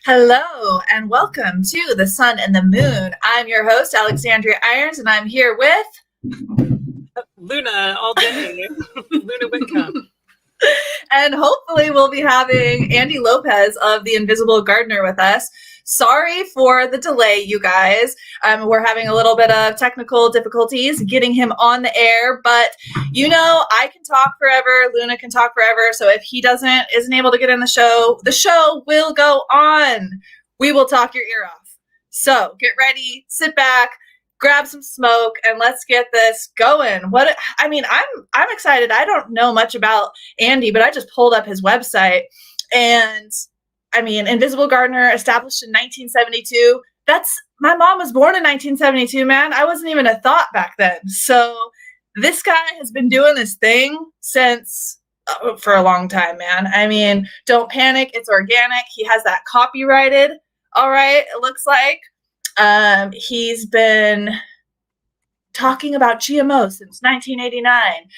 Hello and welcome to The Sun and the Moon. I'm your host, Alexandria Irons, and I'm here with Luna all day. Luna Whitcomb. And hopefully we'll be having Andy Lopez of The Invisible Gardener with us. Sorry for the delay, you guys. We're having a little bit of technical difficulties getting him on the air, but I can talk forever. Luna can talk forever. So if he isn't able to get in the show will go on. We will talk your ear off. So get ready, sit back, grab some smoke, and let's get this going. I'm excited. I don't know much about Andy, but I just pulled up his website, and Invisible Gardener, established in 1972. My mom was born in 1972, man. I wasn't even a thought back then. So this guy has been doing this thing for a long time, man. Don't panic. It's organic. He has that copyrighted. All right. It looks like he's been talking about GMOs since 1989,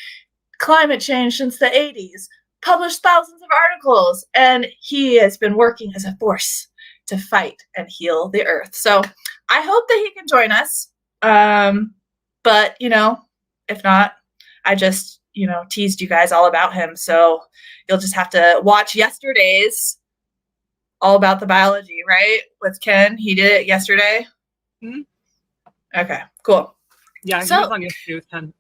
climate change since the 80s, published thousands of articles, and he has been working as a force to fight and heal the earth. So I hope that he can join us. But if not, I just, teased you guys all about him. So you'll just have to watch yesterday's All About the Biology, right? With Ken. He did it yesterday. Mm-hmm. Okay, cool. Yeah, he was on yesterday with Ken.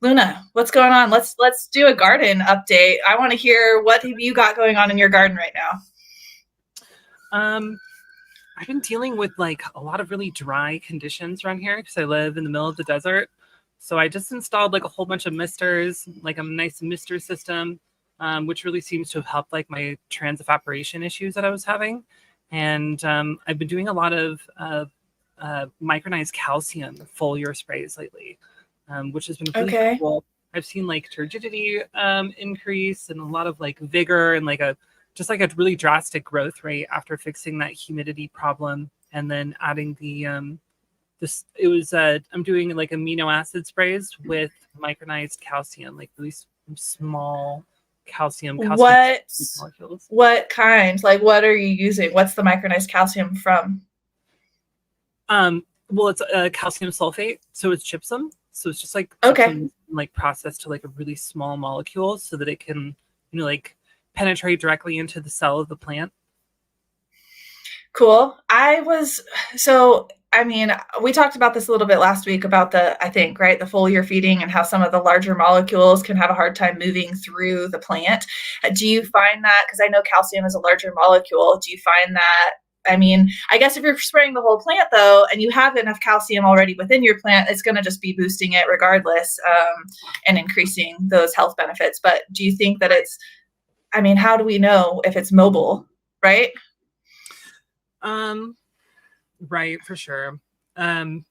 Luna, what's going on? Let's do a garden update. I want to hear what have you got going on in your garden right now. I've been dealing with a lot of really dry conditions around here because I live in the middle of the desert. So I just installed a whole bunch of misters, a nice mister system, which really seems to have helped my transevaporation issues that I was having. And I've been doing a lot of micronized calcium foliar sprays lately. Which has been really cool. I've seen turgidity increase and a lot of vigor and a really drastic growth rate after fixing that humidity problem, and then adding the I'm doing amino acid sprays with micronized calcium, really small calcium molecules. What kinds? What are you using? What's the micronized calcium from? Well, it's calcium sulfate, so it's gypsum. So it's just processed to a really small molecule so that it can, penetrate directly into the cell of the plant. Cool. We talked about this a little bit last week about the foliar feeding and how some of the larger molecules can have a hard time moving through the plant. Do you find that, because I know calcium is a larger molecule, do you find that, I guess if you're spraying the whole plant, though, and you have enough calcium already within your plant, it's going to just be boosting it regardless, and increasing those health benefits. But do you think that how do we know if it's mobile, right? Right, for sure. I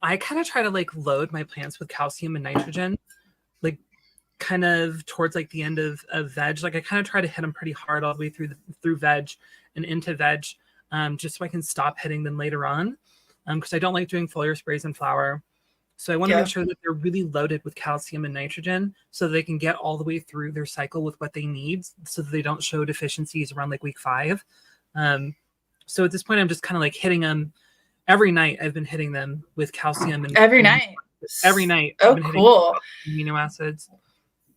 kind of try to load my plants with calcium and nitrogen, kind of towards the end of veg. I kind of try to hit them pretty hard all the way through veg and into veg, just so I can stop hitting them later on, because I don't like doing foliar sprays in flower. So I want to make sure that they're really loaded with calcium and nitrogen so that they can get all the way through their cycle with what they need, so that they don't show deficiencies around week 5. So at this point, I'm just kind of hitting them every night. I've been hitting them with calcium and every night. Oh, cool. Amino acids.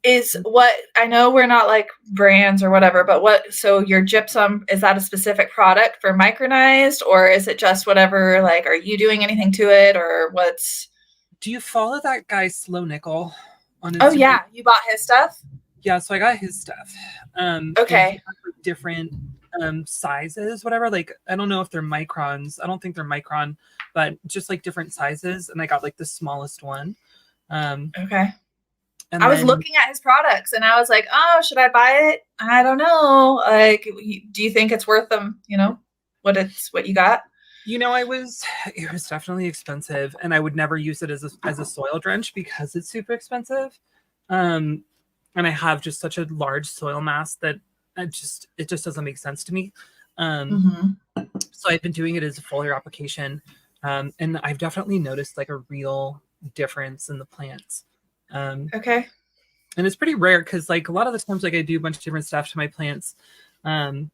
Is what I know, we're not brands or whatever, but so your gypsum, is that a specific product for micronized, or is it just whatever? Are you doing anything to it, or what's? Do you follow that guy Slow Nickel on Instagram? Oh yeah, you bought his stuff? Yeah, so I got his stuff. Okay. Different sizes, whatever. I don't know if they're microns. I don't think they're micron, but just different sizes. And I got the smallest one. Okay. And I was looking at his products and I was like, oh, should I buy it? I don't know. Do you think it's worth them? What you got? It was definitely expensive, and I would never use it as a soil drench because it's super expensive. And I have just such a large soil mass that it just doesn't make sense to me. So I've been doing it as a foliar application, and I've definitely noticed a real difference in the plants. Okay. And it's pretty rare because like a lot of the times like I do a bunch of different stuff to my plants. And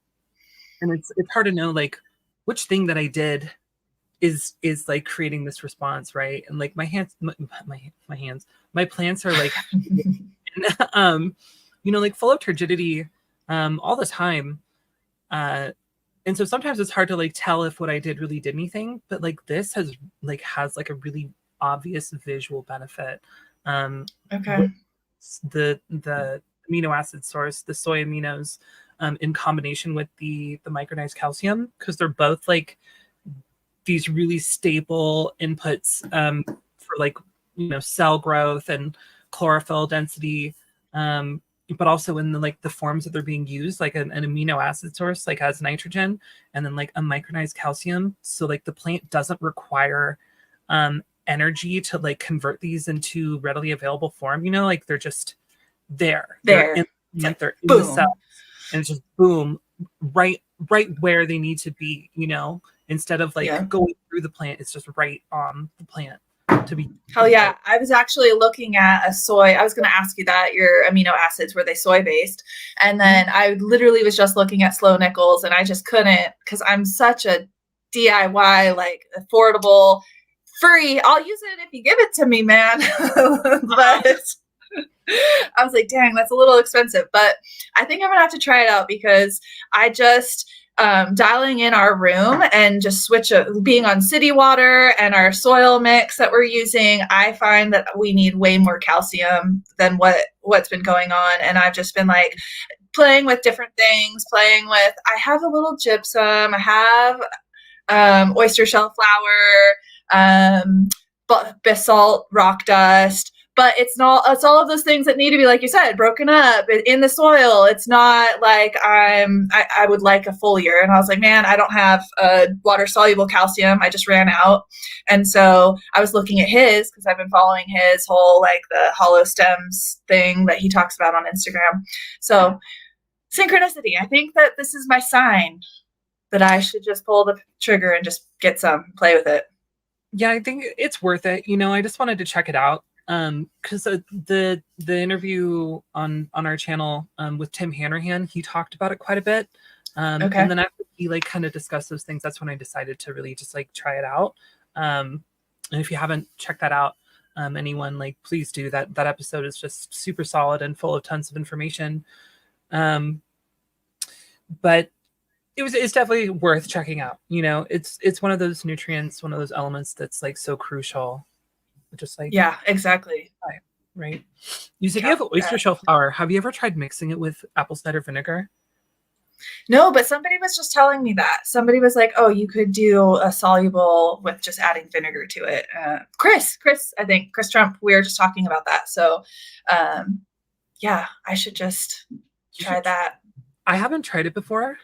it's hard to know like which thing that I did is like creating this response, right? And like my hands, my plants are like like full of turgidity all the time. And so sometimes it's hard to like tell if what I did really did anything, but like this has like a really obvious visual benefit. Okay. The amino acid source, the soy aminos, in combination with the micronized calcium, because they're both like these really stable inputs for like cell growth and chlorophyll density, but also in the forms that they're being used, like an amino acid source like has nitrogen, and then like a micronized calcium, so like the plant doesn't require energy to like convert these into readily available form, like they're just there. They're in the cell, and it's just boom, right where they need to be, instead of like going through the plant. It's just right on the plant to be. Hell yeah. I was actually looking at a soy. I was going to ask you that your amino acids, were they soy based? And then I literally was just looking at slow nickels, and I just couldn't, because I'm such a DIY, like affordable, free. I'll use it if you give it to me, man. But I was like, dang, that's a little expensive. But I think I'm going to have to try it out, because I just dialing in our room and just being on city water and our soil mix that we're using, I find that we need way more calcium than what's been going on. And I've just been like playing with different things, I have a little gypsum, I have oyster shell flour, basalt, rock dust. But it's all of those things that need to be, like you said, broken up in the soil. It's not like I would like a foliar. And I was like, man, I don't have water soluble calcium. I just ran out. And so I was looking at his, because I've been following his whole like the hollow stems thing that he talks about on Instagram. So synchronicity. I think that this is my sign that I should just pull the trigger and just get some, play with it. Yeah, I think it's worth it. I just wanted to check it out. Because the interview on our channel with Tim Hanrahan, he talked about it quite a bit. And then after he like kind of discussed those things, that's when I decided to really just like try it out. And if you haven't checked that out, anyone, like please do. That episode is just super solid and full of tons of information. But it's definitely worth checking out. It's one of those nutrients, one of those elements that's like so crucial. Just like, yeah, exactly. Right. You said you have oyster shell flour. Have you ever tried mixing it with apple cider vinegar? No, but somebody was just telling me that. Somebody was like, oh, you could do a soluble with just adding vinegar to it. Chris, I think Chris Trump, we were just talking about that. So yeah, I should just try that. I haven't tried it before.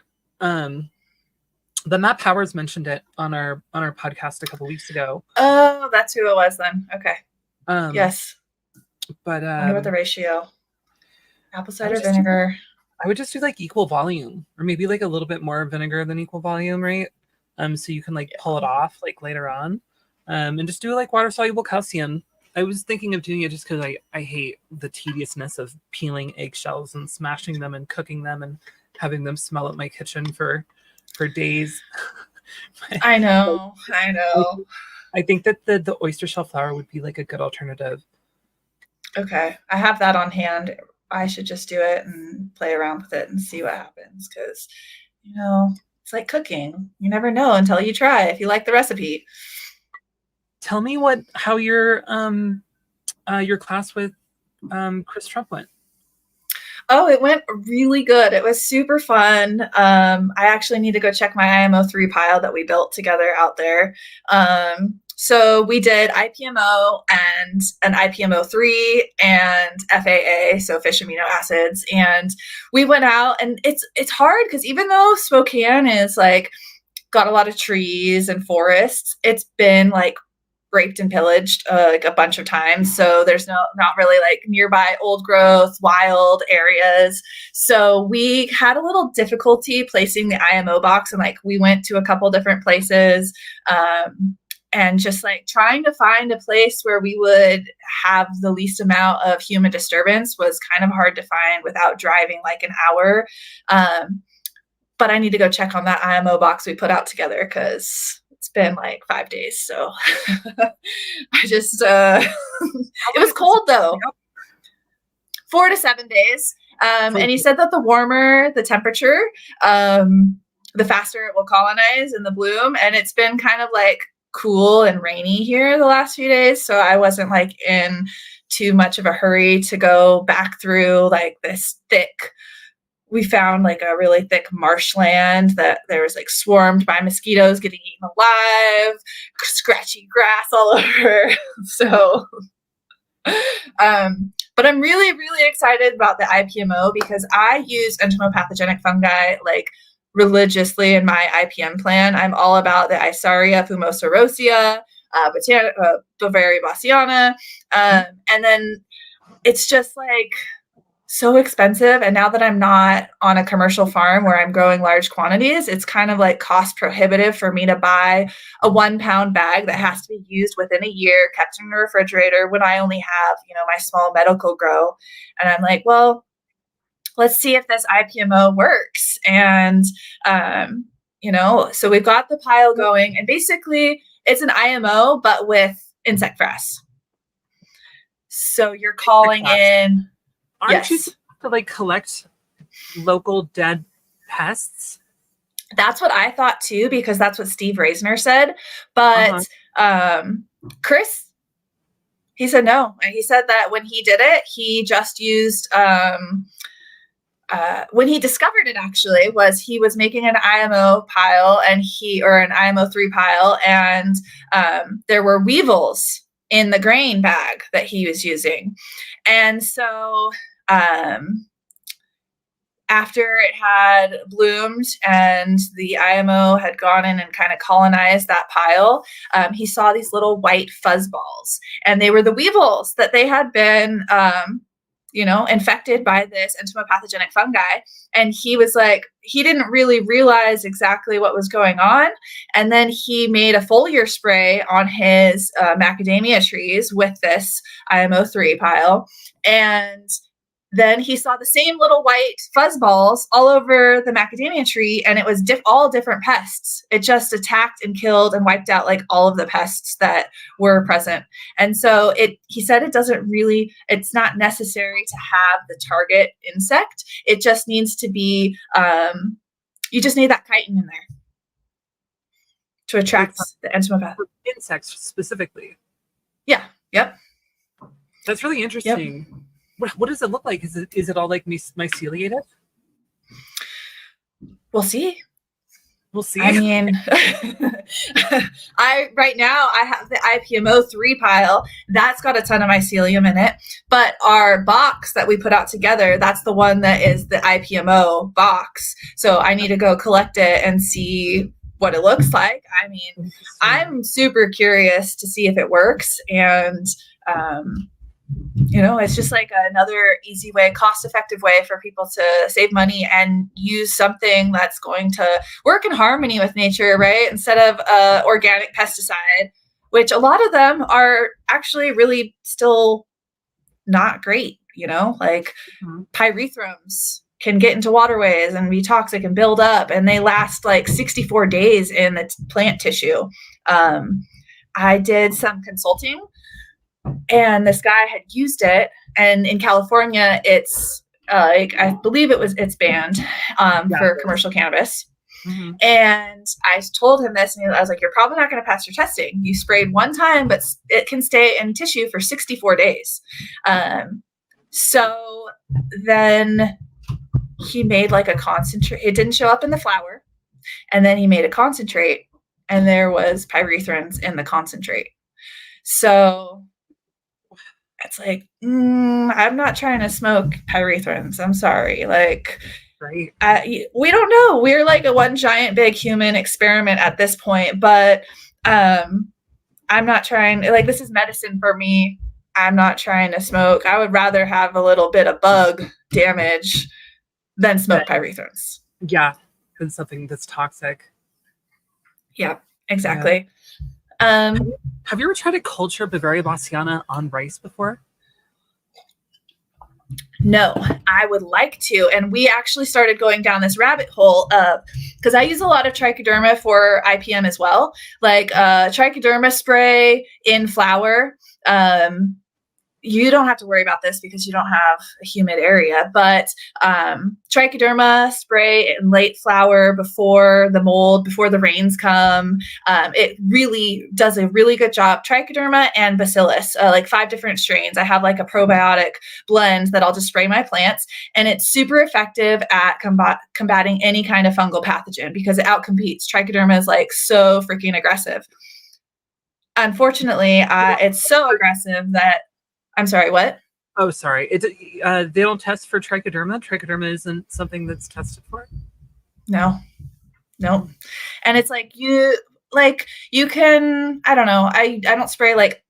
But Matt Powers mentioned it on our podcast a couple weeks ago. Oh, that's who it was then. Okay. Yes. But I wonder what the ratio. Apple cider vinegar. I would just do like equal volume, or maybe like a little bit more vinegar than equal volume, right? So you can like pull it off like later on. And just do like water soluble calcium. I was thinking of doing it just because I hate the tediousness of peeling eggshells and smashing them and cooking them and having them smell at my kitchen for days. I know. I think that the oyster shell flour would be like a good alternative. Okay. I have that on hand. I should just do it and play around with it and see what happens. Because, it's like cooking. You never know until you try if you like the recipe. Tell me how your class with Chris Trump went. Oh, it went really good. It was super fun. I actually need to go check my IMO3 pile that we built together out there. So we did IPMO and an IPMO3 and FAA, so fish amino acids. And we went out, and it's hard because even though Spokane is like got a lot of trees and forests, it's been like raped and pillaged like a bunch of times. So there's not really like nearby old growth, wild areas. So we had a little difficulty placing the IMO box, and like we went to a couple different places. and just like trying to find a place where we would have the least amount of human disturbance was kind of hard to find without driving like an hour. But I need to go check on that IMO box we put out together because it's been like 5 days. So I just, it was cold though. 4 to 7 days. And he said that the warmer the temperature, the faster it will colonize in the bloom. And it's been kind of like cool and rainy here the last few days. So I wasn't like in too much of a hurry to go back through like this thick. We found like a really thick marshland that there was like swarmed by mosquitoes getting eaten alive, scratchy grass all over. So, but I'm really, really excited about the IPMO because I use entomopathogenic fungi like religiously in my IPM plan. I'm all about the Isaria fumosa rosea, Bavaria bassiana, and then it's just like so expensive. And now that I'm not on a commercial farm where I'm growing large quantities, it's kind of like cost prohibitive for me to buy a 1 pound bag that has to be used within a year, kept in the refrigerator when I only have, my small medical grow. And I'm like, well, let's see if this IPMO works. And, so we've got the pile going and basically it's an IMO, but with insect frass. So you're calling in. Aren't you supposed to like collect local dead pests? That's what I thought too, because that's what Steve Reisner said. But Chris, he said no. And he said that when he did it, he just used, when he discovered it actually was he was making an IMO pile or an IMO 3 pile. And there were weevils in the grain bag that he was using. And so after it had bloomed and the IMO had gone in and kind of colonized that pile, he saw these little white fuzz balls. And they were the weevils that they had been, infected by this entomopathogenic fungi. And he was like, he didn't really realize exactly what was going on. And then he made a foliar spray on his macadamia trees with this IMO 3 pile. And then he saw the same little white fuzz balls all over the macadamia tree, and it was all different pests. It just attacked and killed and wiped out like all of the pests that were present. And so he said it's not necessary to have the target insect. It just needs to be, you just need that chitin in there to attract the entomopath. Insects specifically. Yeah. Yep. That's really interesting. Yep. What does it look like? Is it all like myceliated? We'll see. We'll see. I mean, right now I have the IPMO 3 pile. That's got a ton of mycelium in it. But our box that we put out together, that's the one that is the IPMO box. So I need to go collect it and see what it looks like. I mean, I'm super curious to see if it works. And, it's just like another easy way, cost-effective way for people to save money and use something that's going to work in harmony with nature, right? Instead of organic pesticide, which a lot of them are actually really still not great, like pyrethrums can get into waterways and be toxic and build up, and they last like 64 days in the plant tissue. I did some consulting, and this guy had used it, and in California, it's I believe it's banned for commercial cannabis. Mm-hmm. And I told him this, and I was like, "You're probably not going to pass your testing. You sprayed one time, but it can stay in tissue for 64 days." So then he made like a concentrate. It didn't show up in the flower, and then he made a concentrate, and there was pyrethrins in the concentrate. So it's like, I'm not trying to smoke pyrethrins. I'm sorry. Like, right. We don't know. We're like a one giant big human experiment at this point, but I'm not trying, like, this is medicine for me. I'm not trying to smoke. I would rather have a little bit of bug damage than smoke pyrethrins. Yeah. Than something that's toxic. Yeah, exactly. Have you ever tried to culture Bavaria bassiana on rice before? No, I would like to. And we actually started going down this rabbit hole of, because I use a lot of trichoderma for IPM as well, like trichoderma spray in flour. You don't have to worry about this because you don't have a humid area, but trichoderma spray in late flower before the mold, before the rains come. It really does a really good job. Trichoderma and bacillus, like 5 different strains. I have like a probiotic blend that I'll just spray my plants, and it's super effective at combating any kind of fungal pathogen because it outcompetes. Trichoderma is like so freaking aggressive. Unfortunately, it's so aggressive that I'm sorry, what? Oh, sorry. They don't test for trichoderma. Trichoderma isn't something that's tested for. No. And it's like you can, I don't know. I don't spray like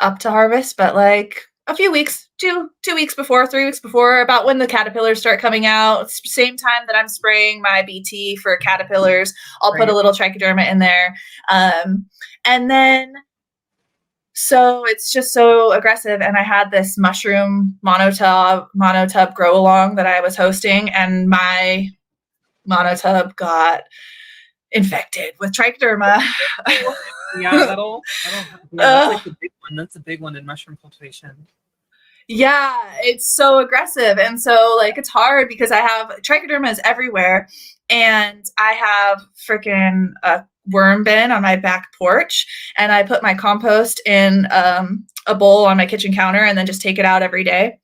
up to harvest, but like a few weeks, 2 weeks before, 3 weeks before, about when the caterpillars start coming out. Same time that I'm spraying my BT for caterpillars, I'll put a little trichoderma in there. And then so it's just so aggressive. And I had this mushroom monotub grow along that I was hosting, and my monotub got infected with trichoderma. Yeah, that's like the big one. That's a big one in mushroom cultivation. Yeah, it's so aggressive. And so like it's hard because I have trichoderma is everywhere, and I have freaking a worm bin on my back porch, and I put my compost in a bowl on my kitchen counter and then just take it out every day.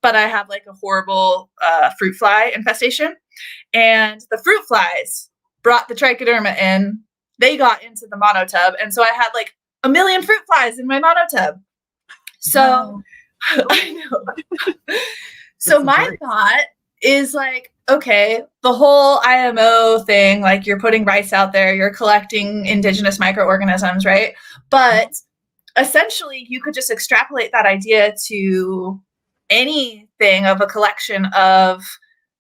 But I have like a horrible fruit fly infestation, and the fruit flies brought the trichoderma in. They got into the monotub, and so I had like a million fruit flies in my monotub. So I know. So my thought is like, okay, the whole IMO thing, like you're putting rice out there, you're collecting indigenous microorganisms, right? But essentially you could just extrapolate that idea to anything of a collection of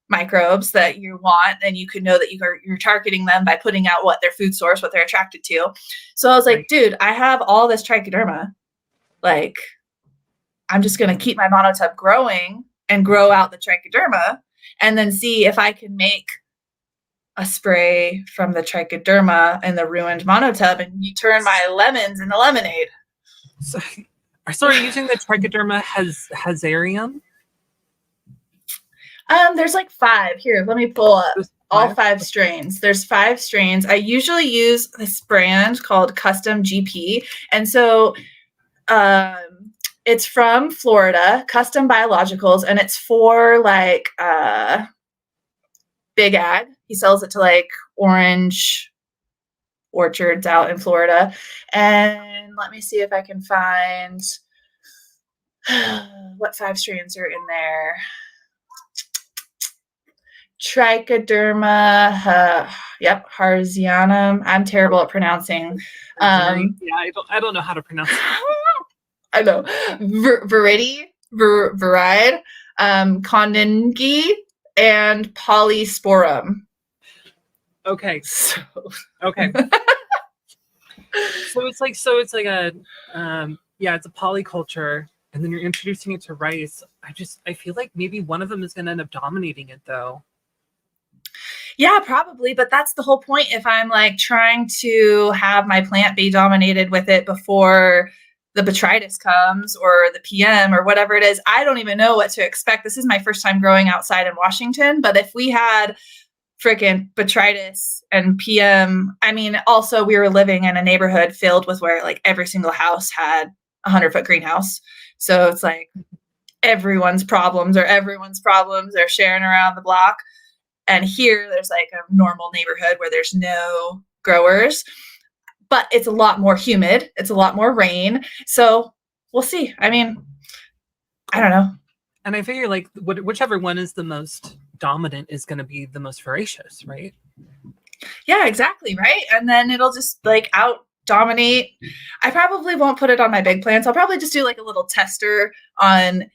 microbes that you want, and you could know that you're targeting them by putting out what their food source, what they're attracted to. So I was like, dude, I have all this trichoderma. Like, I'm just going to keep my monotub growing and grow out the trichoderma, and then see if I can make a spray from the trichoderma in the ruined monotub, and you turn my lemons into lemonade. So are you using the trichoderma hazarium? There's like 5 here. Let me pull up all 5 strains. There's 5 strains. I usually use this brand called Custom GP, and so it's from Florida, Custom Biologicals, and it's for like Big Ag. He sells it to like orange orchards out in Florida. And let me see if I can find what 5 strains are in there. Trichoderma, Harzianum. I'm terrible at pronouncing. I don't know how to pronounce it. I know. Viride, Condingi, and Polysporum. Okay. Okay. So it's like a it's a polyculture, and then you're introducing it to rice. I feel like maybe one of them is going to end up dominating it though. Yeah, probably, but that's the whole point. If I'm like trying to have my plant be dominated with it before the botrytis comes or the PM or whatever it is, I don't even know what to expect. This is my first time growing outside in Washington, but if we had freaking botrytis and PM, I mean, also we were living in a neighborhood filled with where like every single house had a 100-foot greenhouse. So it's like everyone's problems are sharing around the block. And here there's like a normal neighborhood where there's no growers, but it's a lot more humid. It's a lot more rain. So we'll see. I mean, I don't know. And I figure like whichever one is the most dominant is going to be the most voracious, right? Yeah, exactly. Right. And then it'll just like out dominate. I probably won't put it on my big plants. I'll probably just do like a little tester on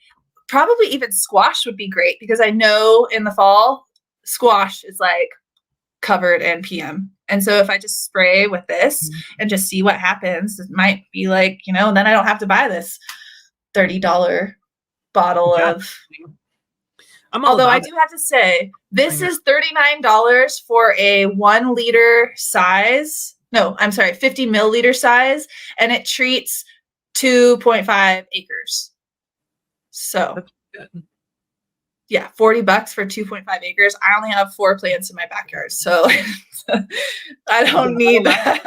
probably even squash would be great, because I know in the fall, squash is like covered in PM. And so if I just spray with this and just see what happens, it might be like, then I don't have to buy this $30 bottle of. Although I do have to say, this is $39 for a 1 liter size. No, I'm sorry, 50 milliliter size, and it treats 2.5 acres. So, yeah, $40 for 2.5 acres. I only have 4 plants in my backyard, so I don't need that.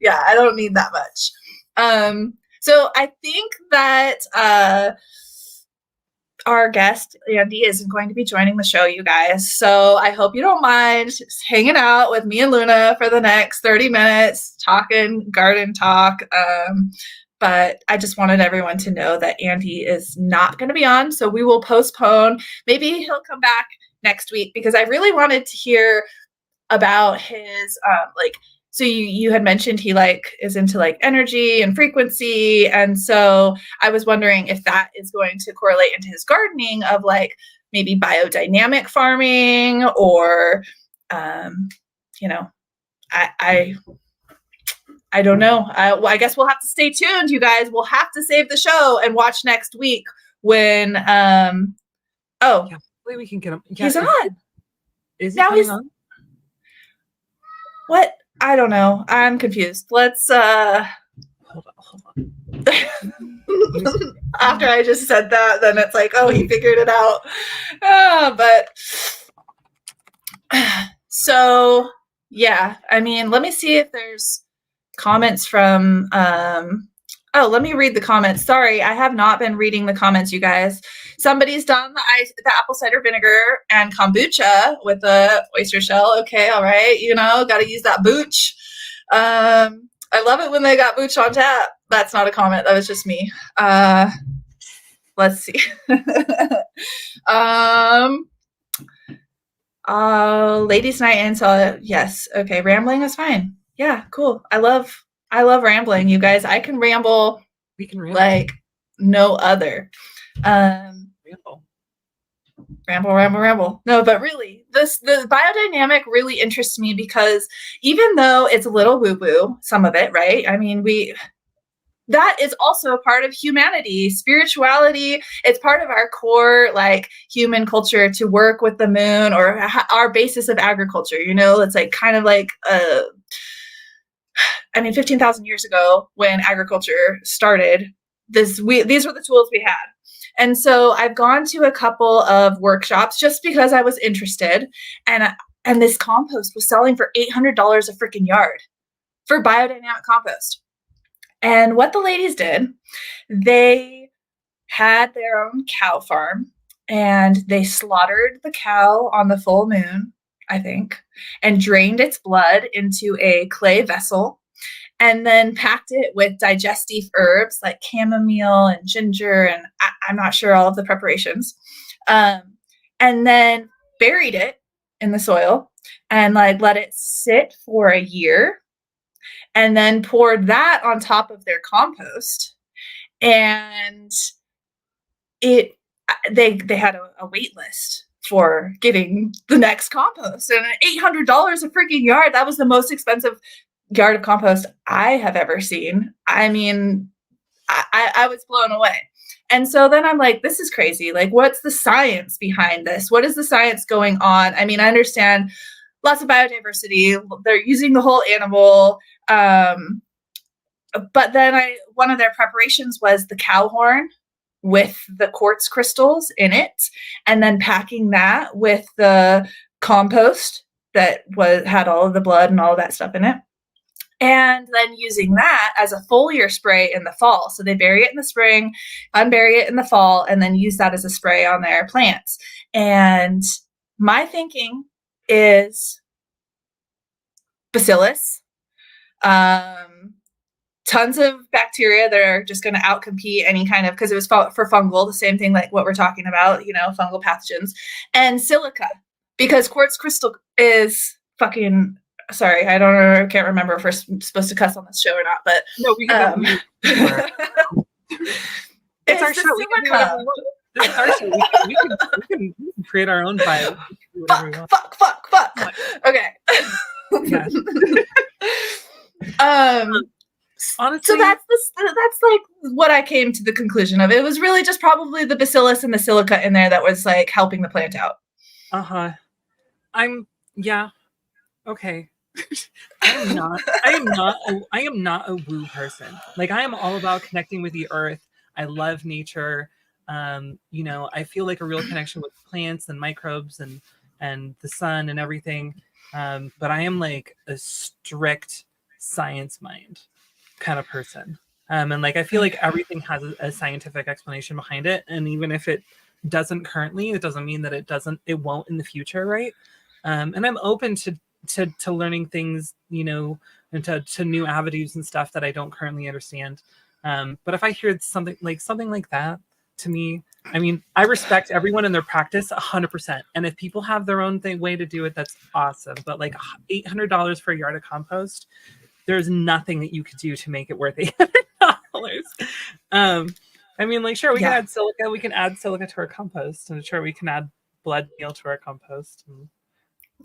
Yeah, I don't need that much. So I think that our guest, Andy, is going to be joining the show, you guys. So I hope you don't mind just hanging out with me and Luna for the next 30 minutes, talking garden talk. But I just wanted everyone to know that Andy is not going to be on. So we will postpone. Maybe he'll come back next week, because I really wanted to hear about his, so you had mentioned he is into energy and frequency. And so I was wondering if that is going to correlate into his gardening of maybe biodynamic farming or, I don't know. I guess we'll have to stay tuned, you guys. We'll have to save the show and watch next week when, we can get him. He's on. Is he coming on? What? I don't know. I'm confused. Let's hold on. After I just said that, then it's he figured it out. So yeah, I mean, let me see if there's comments from let me read the comments. Sorry, I have not been reading the comments, you guys. Somebody's done the apple cider vinegar and kombucha with the oyster shell. Okay, all right. Got to use that booch. I love it when they got booch on tap. That's not a comment. That was just me. Let's see. Ladies' night in, so yes. Okay, rambling is fine. Yeah, cool. I love rambling, you guys. I can ramble. We can ramble like no other. Ramble. No, but really, the biodynamic really interests me, because even though it's a little woo-woo, some of it, right? I mean, that is also a part of humanity, spirituality. It's part of our core, human culture to work with the moon, or our basis of agriculture. It's kind of 15,000 years ago when agriculture started, these were the tools we had. And so I've gone to a couple of workshops just because I was interested, and this compost was selling for $800 a freaking yard for biodynamic compost. And what the ladies did, they had their own cow farm, and they slaughtered the cow on the full moon, I think, and drained its blood into a clay vessel, and then packed it with digestive herbs like chamomile and ginger, and I'm not sure all of the preparations, and then buried it in the soil and let it sit for a year, and then poured that on top of their compost. And they had a wait list for getting the next compost, and $800 a freaking yard. That was the most expensive yard of compost I have ever seen. I mean, I was blown away. And so then I'm like, this is crazy. What's the science behind this? What is the science going on? I mean, I understand lots of biodiversity. They're using the whole animal. But then one of their preparations was the cow horn with the quartz crystals in it, and then packing that with the compost that had all of the blood and all of that stuff in it. And then using that as a foliar spray in the fall. So they bury it in the spring, unbury it in the fall, and then use that as a spray on their plants. And my thinking is bacillus, tons of bacteria that are just going to outcompete any kind of, because it was for fungal, the same thing like what we're talking about, fungal pathogens, and silica, because quartz crystal is fucking, sorry, I don't know, I can't remember if we're supposed to cuss on this show or not, but no, we can. It's our show. We can do whatever we want. It's our show. We can create our own vibe. do whatever we want. Fuck. Okay. Yeah. So Honestly, that's like what I came to the conclusion of. It was really just probably the bacillus and the silica in there that was like helping the plant out. Okay. I am not a woo person. Like, I am all about connecting with the earth. I love nature. I feel like a real connection with plants and microbes and the sun and everything. But I am like a strict science mind kind of person. And like, I feel like everything has a scientific explanation behind it. And even if it doesn't currently, it doesn't mean that it won't in the future. Right. And I'm open to learning things, and to new avenues and stuff that I don't currently understand. But if I hear something like that, to me, I mean, I respect everyone in their practice 100%. And if people have their own way to do it, that's awesome. But like $800 for a yard of compost, there's nothing that you could do to make it worth $800. I mean, like, sure, we can add silica. We can add silica to our compost, and sure, we can add blood meal to our compost.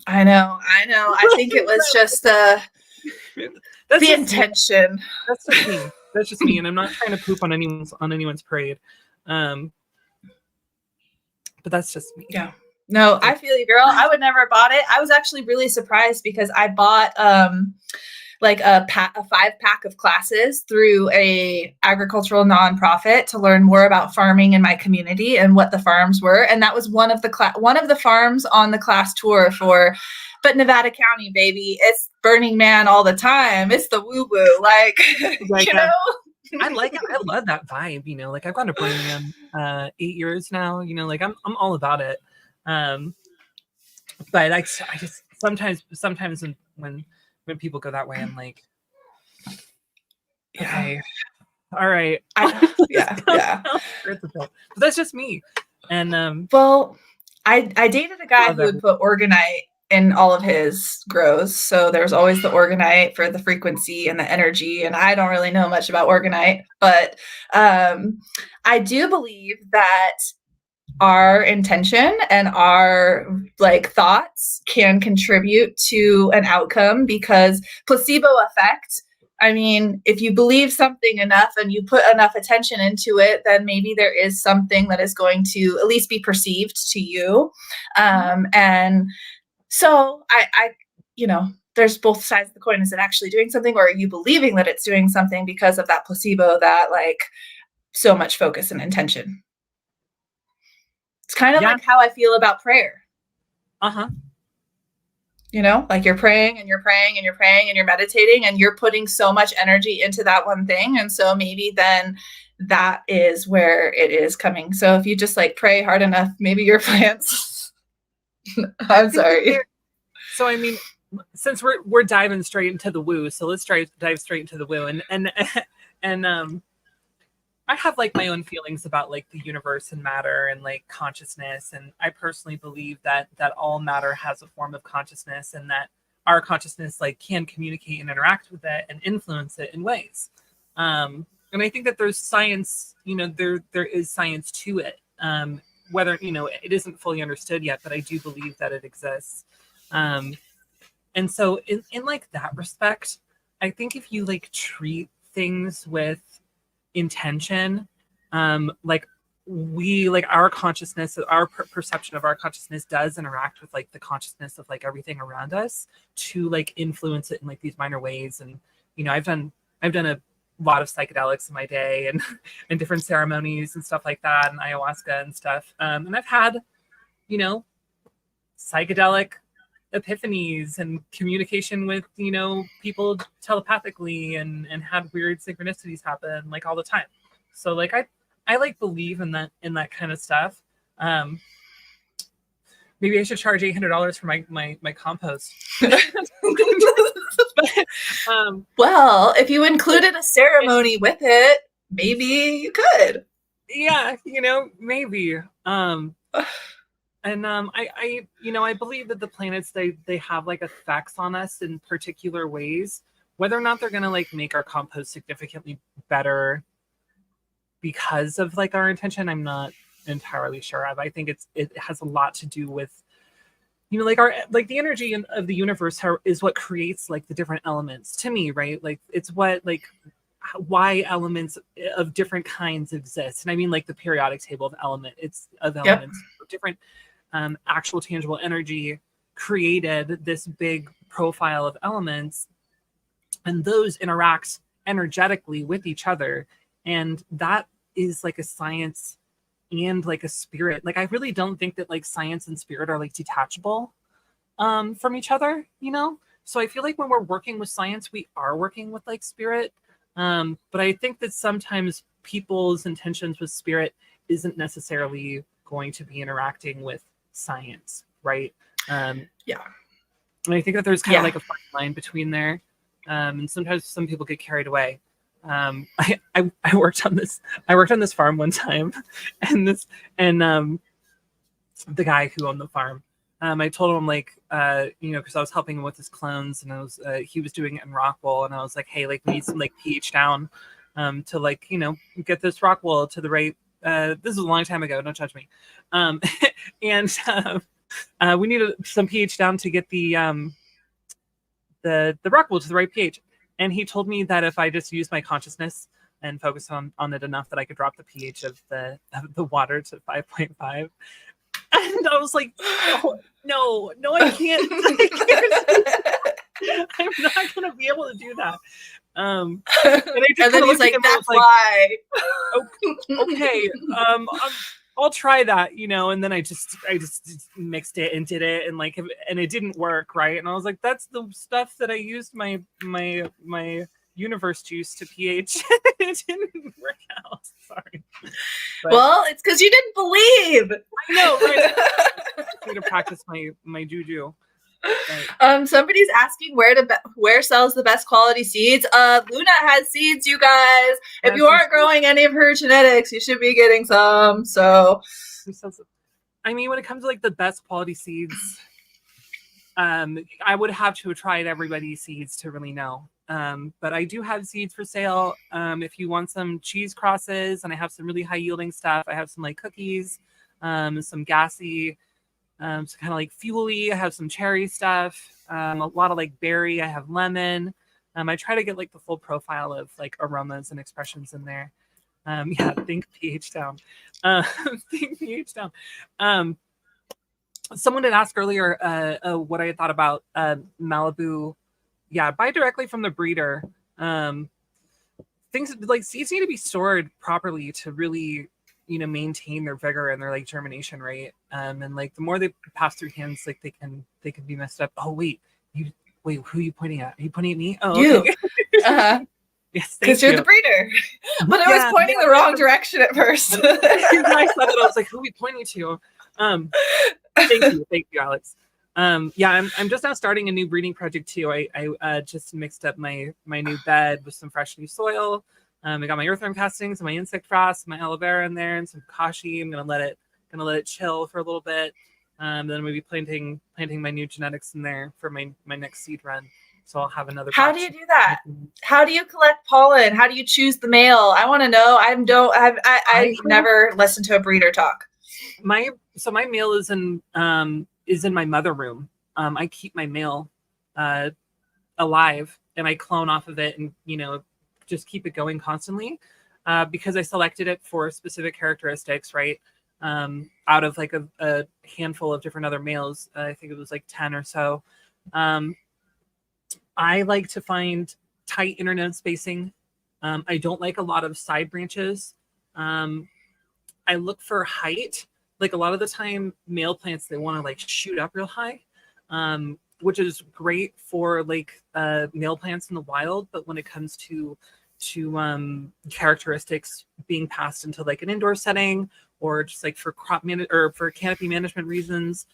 I know. I think it was just the intention. That's just me. That's just me, and I'm not trying to poop on anyone's parade. But that's just me. Yeah. No, I feel you, girl. I would never have bought it. I was actually really surprised because I bought like a 5-pack of classes through a agricultural nonprofit to learn more about farming in my community and what the farms were. And that was one of the farms on the class tour but Nevada County, baby, it's Burning Man all the time. It's the woo woo, like you know. I like it. I love that vibe. Like, I've gone to Burning Man 8 years now. Like, I'm all about it. But I just sometimes when people go that way, I'm like, okay, all right. Yeah. But that's just me. And well, I dated a guy who would put organite in all of his grows. So there's always the organite for the frequency and the energy. And I don't really know much about organite, but I do believe that our intention and our like thoughts can contribute to an outcome, because placebo effect, I mean, if you believe something enough and you put enough attention into it, then maybe there is something that is going to at least be perceived to you. And so I there's both sides of the coin. Is it actually doing something, or are you believing that it's doing something because of that placebo, that like so much focus and intention? It's kind of like how I feel about prayer. Like you're praying and you're praying and you're praying and you're meditating and you're putting so much energy into that one thing. And so maybe then that is where it is coming. So if you just like pray hard enough, maybe your plants. I'm sorry. So, I mean, since we're diving straight into the woo, so let's dive straight into the woo. And I have like my own feelings about like the universe and matter and like consciousness. And I personally believe that all matter has a form of consciousness, and that our consciousness like can communicate and interact with it and influence it in ways. And I think that there's science, there is science to it. Whether, it isn't fully understood yet, but I do believe that it exists. And so in like that respect, I think if you like treat things with intention, like our consciousness, our perception of our consciousness does interact with like the consciousness of like everything around us to like influence it in like these minor ways. And I've done a lot of psychedelics in my day, and different ceremonies and stuff like that, and ayahuasca and stuff, and I've had psychedelic epiphanies and communication with people telepathically, and had weird synchronicities happen like all the time. So like I like believe in that kind of stuff. Maybe I should charge $800 for my compost. Well, if you included a ceremony with it, maybe you could. Yeah, maybe. And I believe that the planets, they have like effects on us in particular ways. Whether or not they're gonna like make our compost significantly better because of like our intention, I'm not entirely sure of. I think it has a lot to do with you know, like the energy of the universe is what creates like the different elements to me, right? Like it's what like why elements of different kinds exist. And I mean like the periodic table of elements, different actual tangible energy created this big profile of elements, and those interact energetically with each other. And that is like a science and like a spirit. Like I really don't think that like science and spirit are like detachable from each other, you know? So I feel like when we're working with science, we are working with like spirit. But I think that sometimes people's intentions with spirit isn't necessarily going to be interacting with science, right? Yeah. And I think that there's kind of like a fine line between there. And sometimes some people get carried away. I worked on this farm one time, and the guy who owned the farm, I told him like, you know, because I was helping him with his clones, and he was doing it in rock wool, and I was like, hey, like we need some like pH down, to like, you know, get this rock wool to the right. This is a long time ago. Don't judge me. And we needed some pH down to get the rock wool to the right pH. And he told me that if I just use my consciousness and focus on it enough, that I could drop the pH of the water to 5.5. And I was like, oh, no, I can't. I'm not going to be able to do that. And then he's like, that's why. Okay, I'll try that, you know. And then I just mixed it and did it, and like, and it didn't work, right? And I was like, that's the stuff that I used my universe juice to pH. It didn't work out. Sorry. But, well, it's because you didn't believe. I know, right? I need to practice my juju. Right. Somebody's asking where sells the best quality seeds. Luna has seeds, you guys. If you aren't growing any of her genetics, you should be getting some. So, I mean, when it comes to like the best quality seeds, I would have to have tried everybody's seeds to really know. But I do have seeds for sale. If you want some cheese crosses, and I have some really high yielding stuff. I have some like cookies, some gassy, so kind of like fuely. I have some cherry stuff, a lot of like berry. I have lemon. I try to get like the full profile of like aromas and expressions in there. Think pH down. Think pH down. Someone did ask earlier what I thought about Malibu. Yeah, buy directly from the breeder. Things like seeds need to be stored properly to really, you know, maintain their vigor and their like germination rate. And like the more they pass through hands, like they can be messed up. Oh wait, who are you pointing at? Are you pointing at me? Oh, you. Okay. Yes, because you're the breeder. But I was pointing the wrong direction at first. I saw that. I was like, who are we pointing to? Thank you, Alex. I'm just now starting a new breeding project too. I just mixed up my new bed with some fresh new soil. I got my earthworm castings and my insect frost, my aloe vera in there, and some kashi. I'm gonna let it chill for a little bit. Then I'm gonna be planting my new genetics in there for my next seed run. So I'll have another. How do you do that? How do you collect pollen? How do you choose the male? I want to know. I've never listened to a breeder talk. My male is in my mother room. I keep my male alive, and I clone off of it, and you know, just keep it going constantly, because I selected it for specific characteristics, right? Out of like a handful of different other males, I think it was like 10 or so. I like to find tight internode spacing. I don't like a lot of side branches. I look for height. Like a lot of the time, male plants, they want to like shoot up real high, which is great for like male plants in the wild. But when it comes to characteristics being passed into like an indoor setting, or just like for or for canopy management reasons,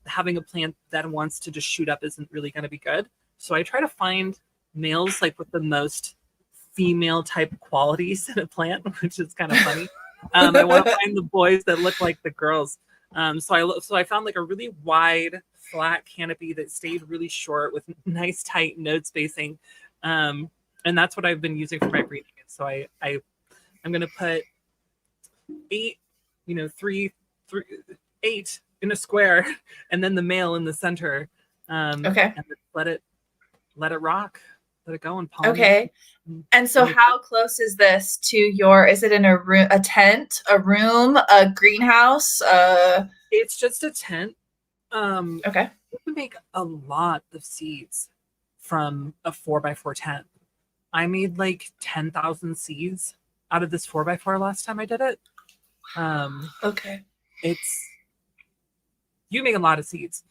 having a plant that wants to just shoot up isn't really going to be good. So I try to find males like with the most female type qualities in a plant, which is kind of funny. I want to find the boys that look like the girls. So I found like a really wide, flat canopy that stayed really short with nice, tight node spacing. And that's what I've been using for my breeding. So I'm going to put 8 in a square, and then the male in the center. Okay. And let it rock, let it go and pollinate. Okay. And so how close is this to your, is it in a room, a tent, a room, a greenhouse? It's just a tent. Okay. You can make a lot of seeds from a 4x4 tent. I made like 10,000 seeds out of this 4x4 last time I did it. Okay. You make a lot of seeds.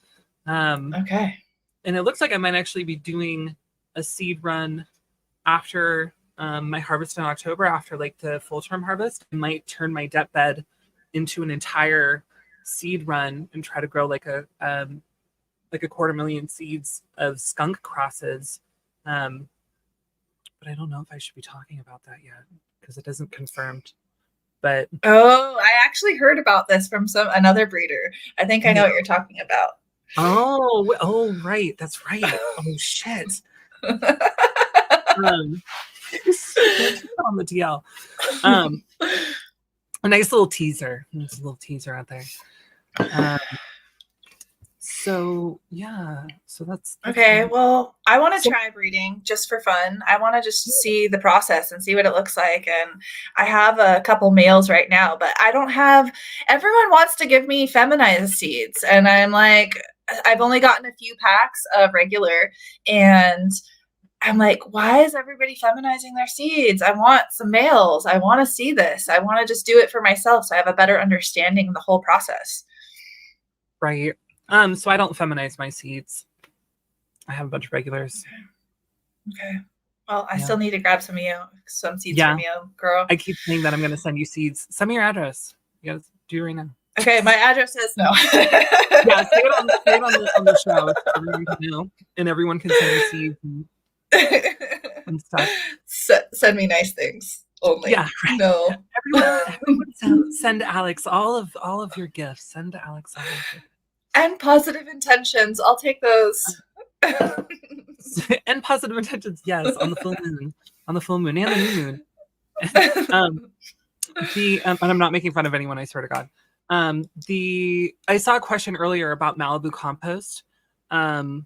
Okay. And it looks like I might actually be doing a seed run after my harvest in October, after like the full term harvest. I might turn my depth bed into an entire seed run and try to grow like a 250,000 seeds of skunk crosses. But I don't know if I should be talking about that yet because it isn't confirmed. But I actually heard about this from another breeder. I think I know what you're talking about. Oh, right. That's right. Oh, shit. On the DL. A nice little teaser. There's a little teaser out there. So that's okay. nice. Well, I want to try breeding just for fun. I want to just see the process and see what it looks like. And I have a couple males right now, but I don't have, everyone wants to give me feminized seeds. And I'm like, I've only gotten a few packs of regular, and I'm like, why is everybody feminizing their seeds? I want some males. I want to see this. I want to just do it for myself so I have a better understanding of the whole process. Right. So I don't feminize my seeds. I have a bunch of regulars. Okay. Well, I still need to grab some seeds from you, girl. I keep saying that I'm going to send you seeds. Send me your address. You got to do it right now. Okay, my address is no. Yeah, say it on the show so everyone can know, and everyone can send you seeds and stuff. Send me nice things only. Yeah, right. No. Everyone send Alex all of your gifts. Send Alex all of your gifts. And positive intentions. I'll take those. And positive intentions, yes, on the full moon. On the full moon and the new moon. And I'm not making fun of anyone, I swear to God. I saw a question earlier about Malibu Compost. Malibu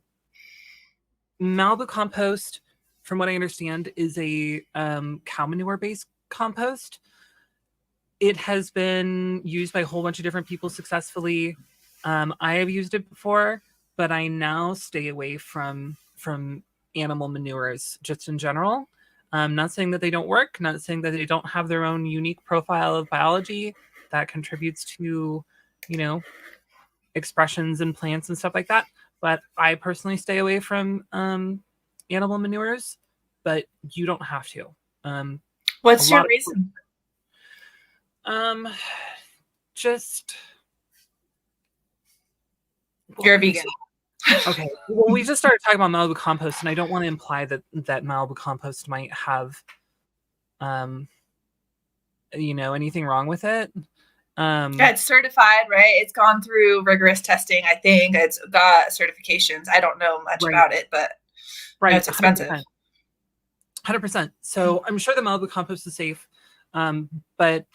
Compost, from what I understand, is a cow manure based compost. It has been used by a whole bunch of different people successfully. I have used it before, but I now stay away from animal manures just in general. Not saying that they don't work, not saying that they don't have their own unique profile of biology that contributes to, expressions in plants and stuff like that. But I personally stay away from animal manures, but you don't have to. What's your reason? Just... You're a vegan. Okay. Well, we just started talking about Malibu Compost, and I don't want to imply that Malibu Compost might have, anything wrong with it. Yeah, it's certified, right? It's gone through rigorous testing. I think it's got certifications. I don't know much about it, but it's expensive. 100%. So I'm sure the Malibu Compost is safe. But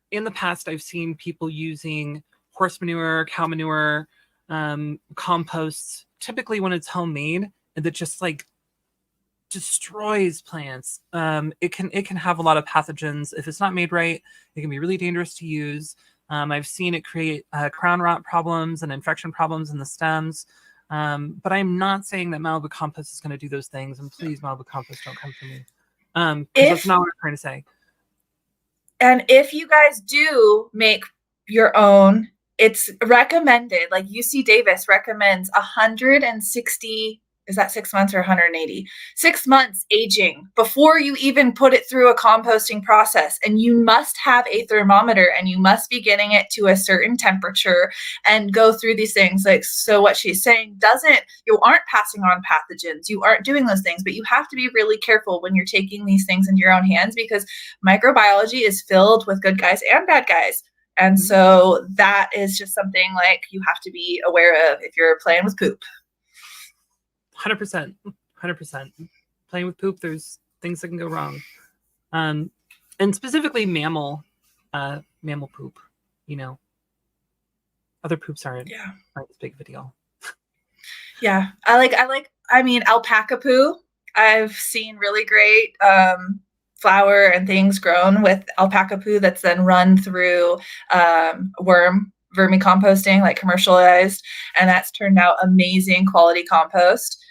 in the past, I've seen people using horse manure, cow manure, composts, typically when it's homemade, and that just like destroys plants. It can have a lot of pathogens. If it's not made right, it can be really dangerous to use. I've seen it create crown rot problems and infection problems in the stems. But I'm not saying that Malibu Compost is going to do those things. And please, Malibu Compost, don't come for me. That's not what I'm trying to say. And if you guys do make your own, it's recommended, like UC Davis recommends 160, is that 6 months or 180? 6 months aging before you even put it through a composting process. And you must have a thermometer, and you must be getting it to a certain temperature and go through these things. Like, so what she's saying you aren't passing on pathogens, you aren't doing those things, but you have to be really careful when you're taking these things into your own hands, because microbiology is filled with good guys and bad guys. And so that is just something like you have to be aware of if you're playing with poop. 100%. Playing with poop, there's things that can go wrong. And specifically mammal poop, other poops aren't Yeah. as big of a deal. Yeah. I mean, alpaca poo. I've seen really great flower and things grown with alpaca poo that's then run through vermicomposting, like commercialized, and that's turned out amazing quality compost.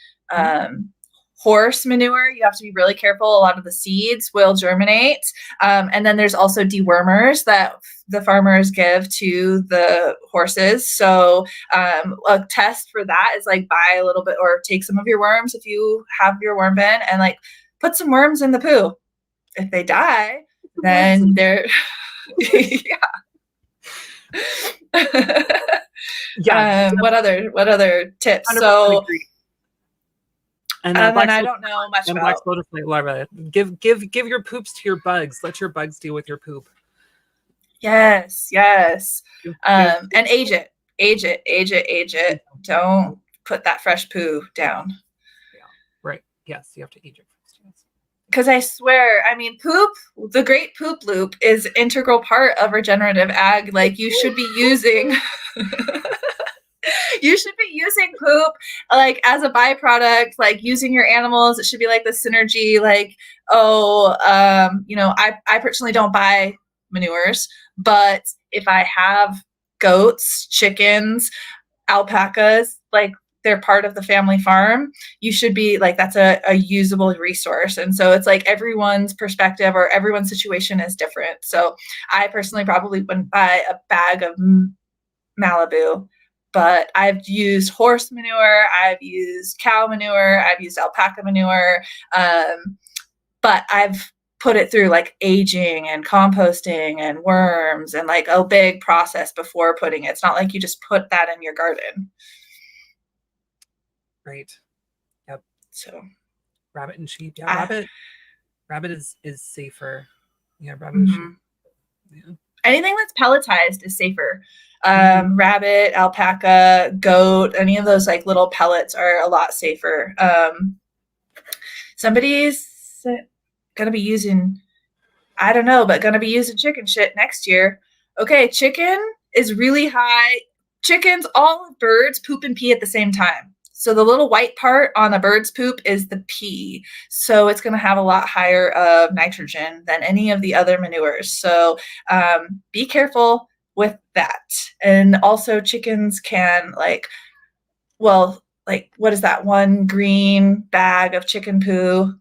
Horse manure, you have to be really careful. A lot of the seeds will germinate. And then there's also dewormers that the farmers give to the horses. So a test for that is like buy a little bit or take some of your worms if you have your worm bin and like put some worms in the poo. If they die, then they're Yeah. What other tips? 100% So agree. And then I don't know much about black spotted larvae. Give your poops to your bugs. Let your bugs deal with your poop. Yes. And age it. Don't put that fresh poo down. Yeah. Right. Yes, you have to age it first. Yes. Because I swear, I mean, poop, the great poop loop is integral part of regenerative ag. Like you should be using poop like as a byproduct, like using your animals. It should be like the synergy, like, I personally don't buy manures, but if I have goats, chickens, alpacas, like they're part of the family farm, you should be like, that's a usable resource. And so it's like everyone's perspective or everyone's situation is different. So I personally probably wouldn't buy a bag of Malibu, but I've used horse manure, I've used cow manure, I've used alpaca manure, but I've put it through like aging and composting and worms and like a big process before putting it. It's not like you just put that in your garden. Right. Yep. So rabbit and sheep. Yeah, rabbit is safer. Yeah, rabbit and sheep. Yeah. Anything that's pelletized is safer. Rabbit, alpaca, goat, any of those like little pellets are a lot safer. Somebody's gonna be using, I don't know, but gonna be using chicken shit next year. Okay, chicken is really high. Chickens, all birds poop and pee at the same time. So the little white part on a bird's poop is the pee. So it's going to have a lot higher of nitrogen than any of the other manures. So be careful with that. And also chickens can what is that one green bag of chicken poo?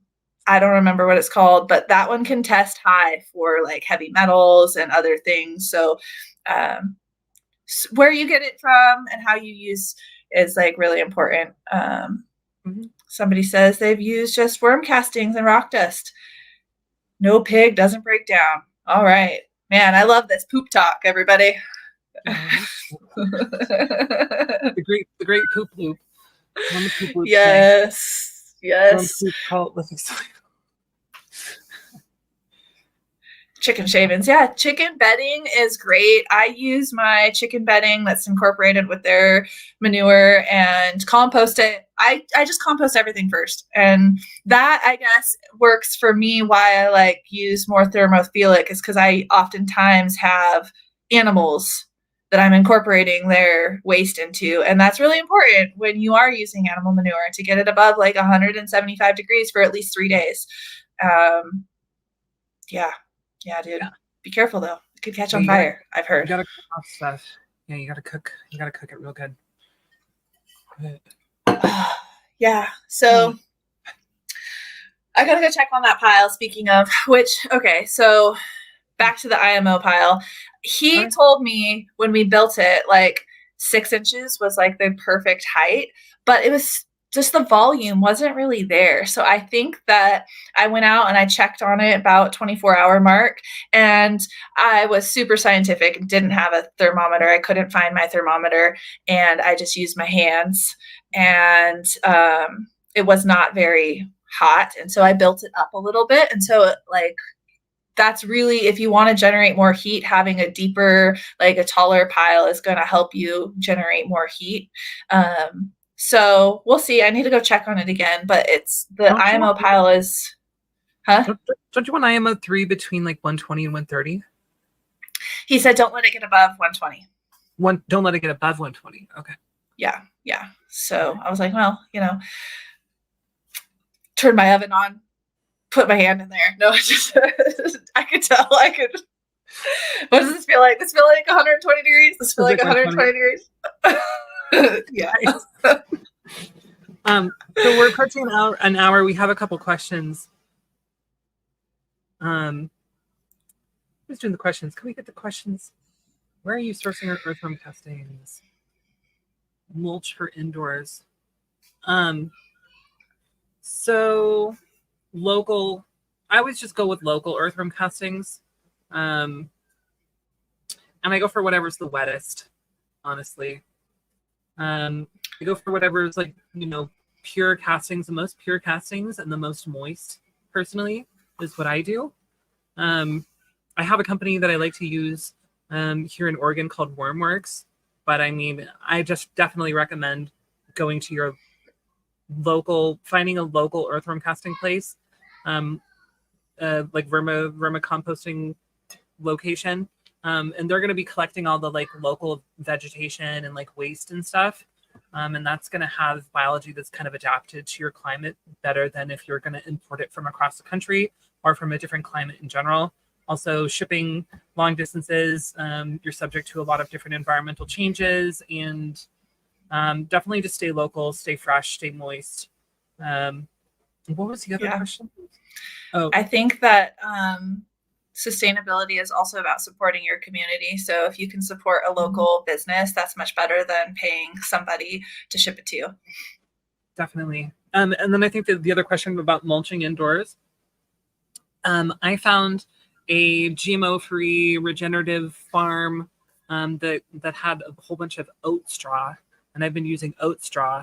I don't remember what it's called, but that one can test high for like heavy metals and other things. So where you get it from and how you use is like really important. Somebody says they've used just worm castings and rock dust. No pig doesn't break down. All right, man, I love this poop talk, everybody. The great poop loop. Poop loop yes. Chicken shavings. Yeah, chicken bedding is great. I use my chicken bedding that's incorporated with their manure and compost it. I just compost everything first. And that, I guess, works for me why I use more thermophilic is because I oftentimes have animals that I'm incorporating their waste into. And that's really important when you are using animal manure to get it above 175 degrees for at least 3 days. Yeah, dude. Yeah. Be careful though. It could catch on fire. I've heard. You gotta cook off stuff. Yeah, you gotta cook. You gotta cook it real good. Yeah. So I gotta go check on that pile. Speaking of which, okay, so back to the IMO pile. He told me when we built it, 6 inches was the perfect height, but it was just the volume wasn't really there. So I think that I went out and I checked on it about 24-hour mark, and I was super scientific and didn't have a thermometer. I couldn't find my thermometer, and I just used my hands, and it was not very hot. And so I built it up a little bit. And so that's really, if you want to generate more heat, having a deeper, a taller pile is going to help you generate more heat. So we'll see. I need to go check on it again, but it's the IMO pile is, Don't you want IMO 3 between 120 and 130? He said, don't let it get above 120. Don't let it get above 120. Okay. Yeah. So I was like, well, turn my oven on, put my hand in there. No, just I could tell. What does this feel like? This feel like 120 degrees? This feel like 120 degrees? Yeah. So we're approaching an hour. We have a couple questions. Who's doing the questions? Can we get the questions? Where are you sourcing your earthworm castings? Mulch for indoors. So local, I always just go with local earthworm castings. And I go for whatever's the wettest, honestly. I go for whatever's like, pure castings, the most pure castings and the most moist, personally, is what I do. I have a company that I like to use here in Oregon called Wormworks. But I mean, I just definitely recommend going to your finding a local earthworm casting place, like verma composting location. And they're going to be collecting all the like local vegetation and like waste and stuff. And that's going to have biology that's kind of adapted to your climate better than if you're going to import it from across the country or from a different climate in general. Also, shipping long distances, you're subject to a lot of different environmental changes, and definitely just stay local, stay fresh, stay moist. What was the other question? Oh, I think that sustainability is also about supporting your community. So if you can support a local business, that's much better than paying somebody to ship it to you. Definitely. And then I think that the other question about mulching indoors, I found a GMO-free regenerative farm that had a whole bunch of oat straw, and I've been using oat straw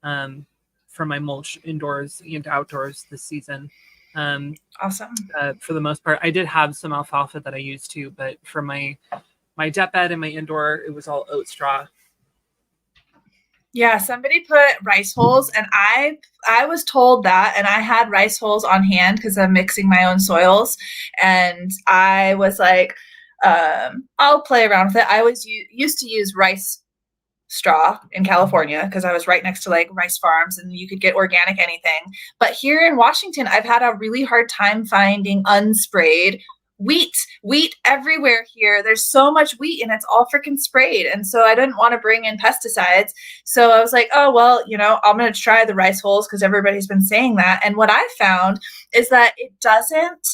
for my mulch indoors and outdoors this season. Awesome. For the most part, I did have some alfalfa that I used too, but for my depth bed and my indoor, it was all oat straw. Yeah, somebody put rice hulls, and I was told that, and I had rice hulls on hand because I'm mixing my own soils, and I was like, I'll play around with it. I was used to use rice straw in California because I was right next to like rice farms and you could get organic anything. But here in Washington, I've had a really hard time finding unsprayed wheat everywhere here. There's so much wheat and it's all freaking sprayed. And so I didn't want to bring in pesticides. So I was like, oh, well, I'm going to try the rice hulls because everybody's been saying that. And what I found is that it doesn't,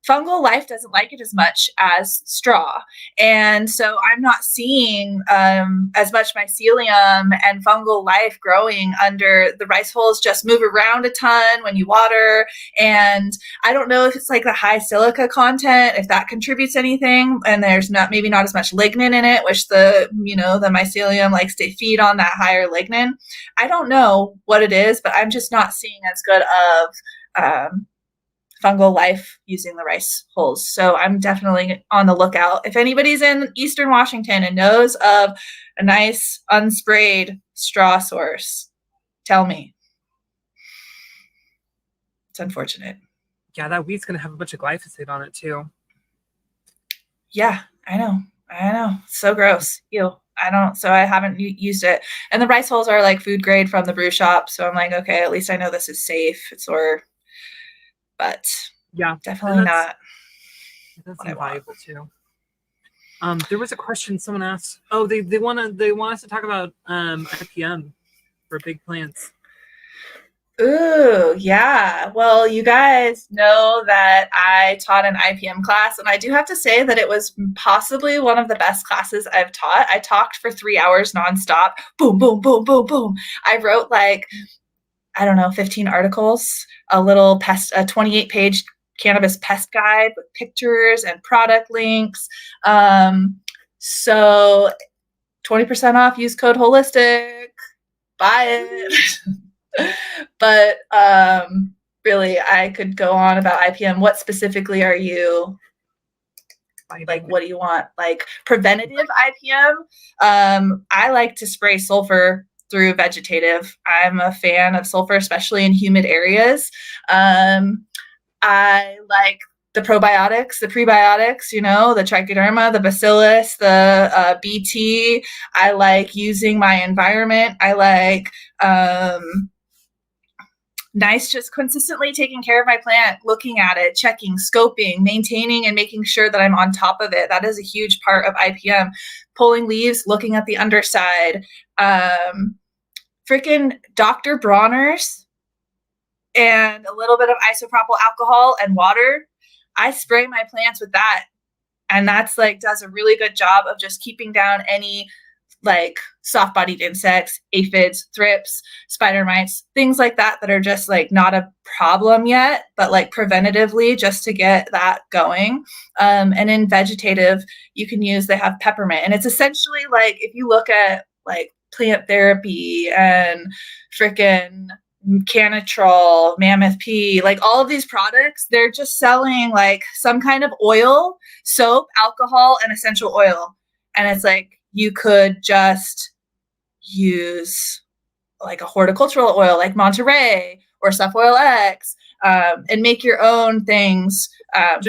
fungal life doesn't like it as much as straw. And so I'm not seeing as much mycelium and fungal life growing under the rice hulls. Just move around a ton when you water. And I don't know if it's like the high silica content, if that contributes anything. And there's maybe not as much lignin in it, which the mycelium likes to feed on that higher lignin. I don't know what it is, but I'm just not seeing as good of fungal life using the rice hulls. So I'm definitely on the lookout. If anybody's in Eastern Washington and knows of a nice unsprayed straw source, tell me. It's unfortunate. Yeah, that wheat's going to have a bunch of glyphosate on it too. Yeah, I know. So gross. Ew. So I haven't used it. And the rice hulls are like food grade from the brew shop. So I'm like, okay, at least I know this is safe. But yeah, definitely not. That's valuable too. There was a question someone asked. Oh, they want us to talk about IPM for big plants. Ooh, yeah. Well, you guys know that I taught an IPM class, and I do have to say that it was possibly one of the best classes I've taught. I talked for 3 hours nonstop. Boom, boom, boom, boom, boom. I wrote 15 articles, a 28-page cannabis pest guide with pictures and product links. So 20% off, use code holistic, buy it. But really, I could go on about IPM. What specifically are you what do you want? Like preventative IPM? I like to spray sulfur through vegetative. I'm a fan of sulfur, especially in humid areas. I like the probiotics, the prebiotics, you know, the Trichoderma, the Bacillus, the BT. I like using my environment. I like nice, just consistently taking care of my plant, looking at it, checking, scoping, maintaining, and making sure that I'm on top of it. That is a huge part of IPM. Pulling leaves, looking at the underside. Freaking Dr. Bronner's and a little bit of isopropyl alcohol and water. I spray my plants with that. And that's like, does a really good job of just keeping down any like soft-bodied insects, aphids, thrips, spider mites, things like that that are just like not a problem yet, but like preventatively just to get that going. And in vegetative, you can use, they have peppermint. And it's essentially like, if you look at like plant therapy and frickin' Canitrol, Mammoth Pea, like all of these products, they're just selling like some kind of oil, soap, alcohol, and essential oil. And it's like, you could just use like a horticultural oil like Monterey or Stuff Oil X and make your own things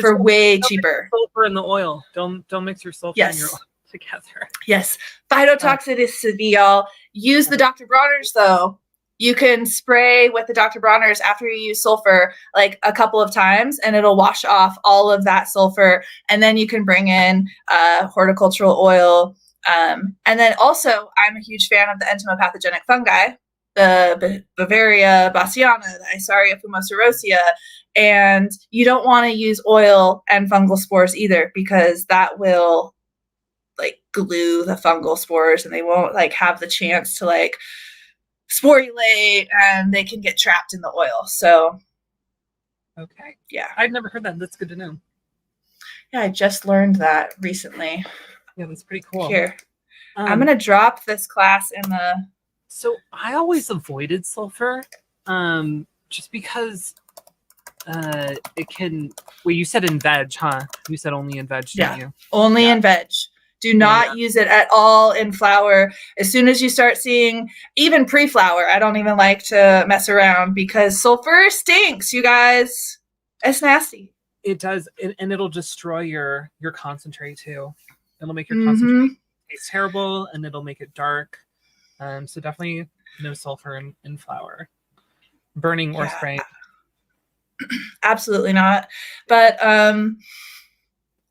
for way cheaper. Sulfur in the oil. Don't mix your sulfur and your oil together. Yes. Phytotoxicity, y'all. Use the Dr. Bronner's though. You can spray with the Dr. Bronner's after you use sulfur like a couple of times and it'll wash off all of that sulfur. And then you can bring in horticultural oil. And then also I'm a huge fan of the entomopathogenic fungi, the Bavaria bassiana, the Isaria fumosa, and you don't want to use oil and fungal spores either because that will like glue the fungal spores and they won't like have the chance to like sporulate and they can get trapped in the oil. So okay, yeah, I'd never heard that. That's good to know. Yeah, I just learned that recently. Yeah, that's pretty cool. Here, I'm gonna drop this class in the. So I always avoided sulfur, just because it can. Well, you said in veg, huh? You said only in veg, didn't you? Only in veg. Do not use it at all in flower. As soon as you start seeing, even pre-flower, I don't even like to mess around because sulfur stinks, you guys. It's nasty. It does, and it'll destroy your concentrate too. It'll make your concentrate taste terrible, and it'll make it dark. So definitely no sulfur in flower, burning or spraying. Absolutely not. But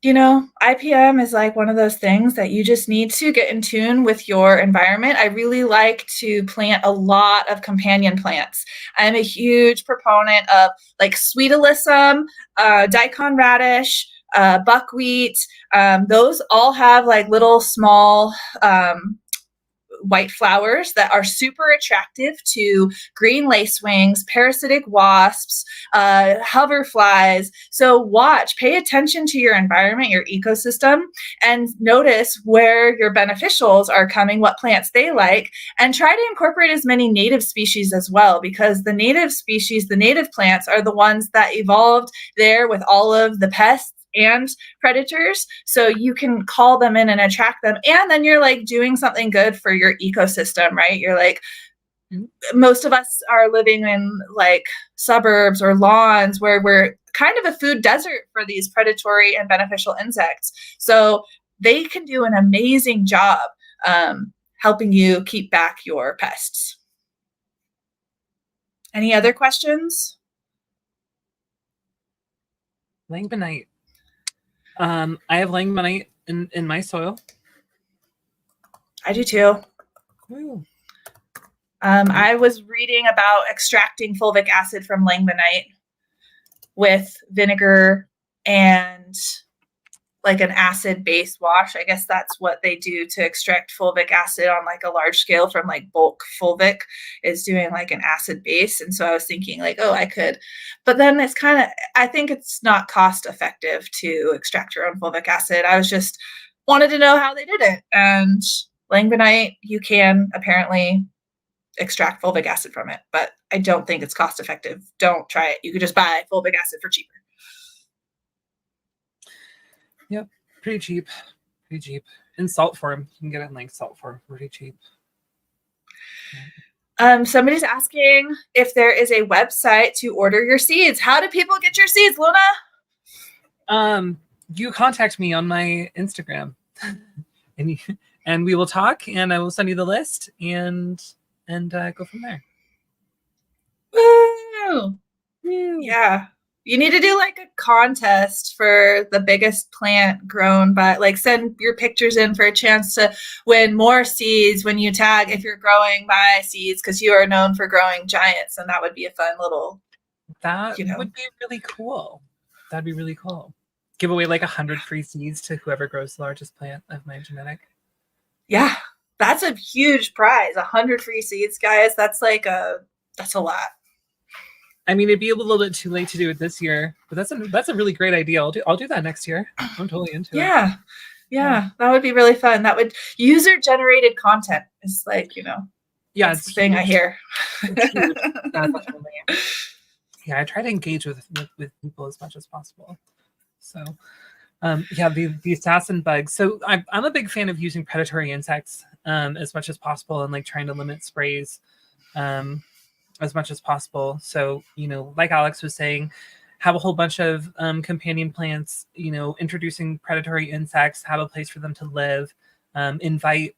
you know, IPM is like one of those things that you just need to get in tune with your environment. I really like to plant a lot of companion plants. I'm a huge proponent of like sweet alyssum, daikon radish, buckwheat. Those all have like little small white flowers that are super attractive to green lacewings, parasitic wasps, hoverflies. So pay attention to your environment, your ecosystem, and notice where your beneficials are coming, what plants they like, and try to incorporate as many native species as well, because the native species, the native plants are the ones that evolved there with all of the pests and predators, so you can call them in and attract them, and then you're like doing something good for your ecosystem, right? You're like, most of us are living in like suburbs or lawns where we're kind of a food desert for these predatory and beneficial insects, so they can do an amazing job helping you keep back your pests. Any other questions? Langbonite. I have langbonite in my soil. I do too. Ooh. I was reading about extracting fulvic acid from langbonite with vinegar and like an acid-based wash. I guess that's what they do to extract fulvic acid on like a large scale from like bulk fulvic, is doing like an acid base. And so I was thinking like, oh, I could, but then it's kind of, I think it's not cost effective to extract your own fulvic acid. I was just wanted to know how they did it. And langbonite, you can apparently extract fulvic acid from it, but I don't think it's cost effective. Don't try it. You could just buy fulvic acid for cheaper. Yep, pretty cheap. In salt form, you can get it in like salt form, pretty cheap. Somebody's asking if there is a website to order your seeds. How do people get your seeds, Luna? You contact me on my Instagram, and we will talk, and I will send you the list, and go from there. Woo! Woo. Yeah. You need to do like a contest for the biggest plant grown by, like, send your pictures in for a chance to win more seeds when you tag if you're growing by seeds, because you are known for growing giants, and that would be a fun little, That would be really cool. That'd be really cool. Give away like 100 free seeds to whoever grows the largest plant of my genetic. Yeah, that's a huge prize. 100 free seeds, guys. That's a lot. I mean, it'd be a little bit too late to do it this year, but that's a really great idea. I'll do that next year. I'm totally into it. Yeah, that would be really fun. That would user generated content is like, yeah, it's the thing I hear. Yeah, I try to engage with people as much as possible. So, yeah, the assassin bugs. So I'm a big fan of using predatory insects as much as possible, and like trying to limit sprays as much as possible. So, like Alex was saying, have a whole bunch of companion plants, introducing predatory insects, have a place for them to live, invite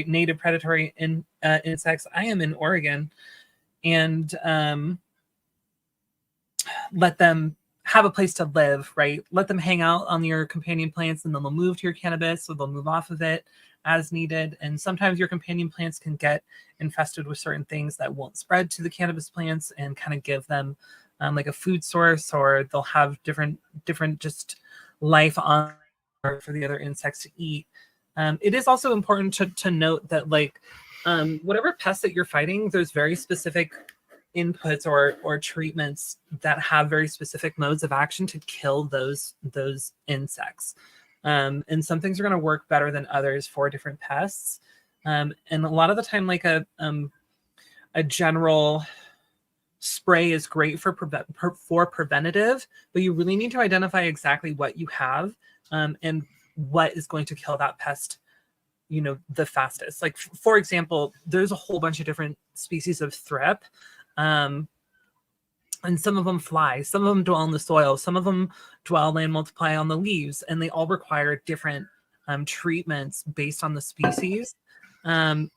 native predatory insects. I am in Oregon, and let them have a place to live, right? Let them hang out on your companion plants, and then they'll move to your cannabis, or they'll move off of it as needed. And sometimes your companion plants can get infested with certain things that won't spread to the cannabis plants, and kind of give them like a food source, or they'll have different just life on for the other insects to eat. It is also important to note that like whatever pest that you're fighting, there's very specific inputs or treatments that have very specific modes of action to kill those insects. And some things are going to work better than others for different pests. And a lot of the time, like a general spray is great for preventative, but you really need to identify exactly what you have and what is going to kill that pest the fastest. Like, for example, there's a whole bunch of different species of thrip. And some of them fly, some of them dwell in the soil, some of them dwell and multiply on the leaves, and they all require different treatments based on the species. And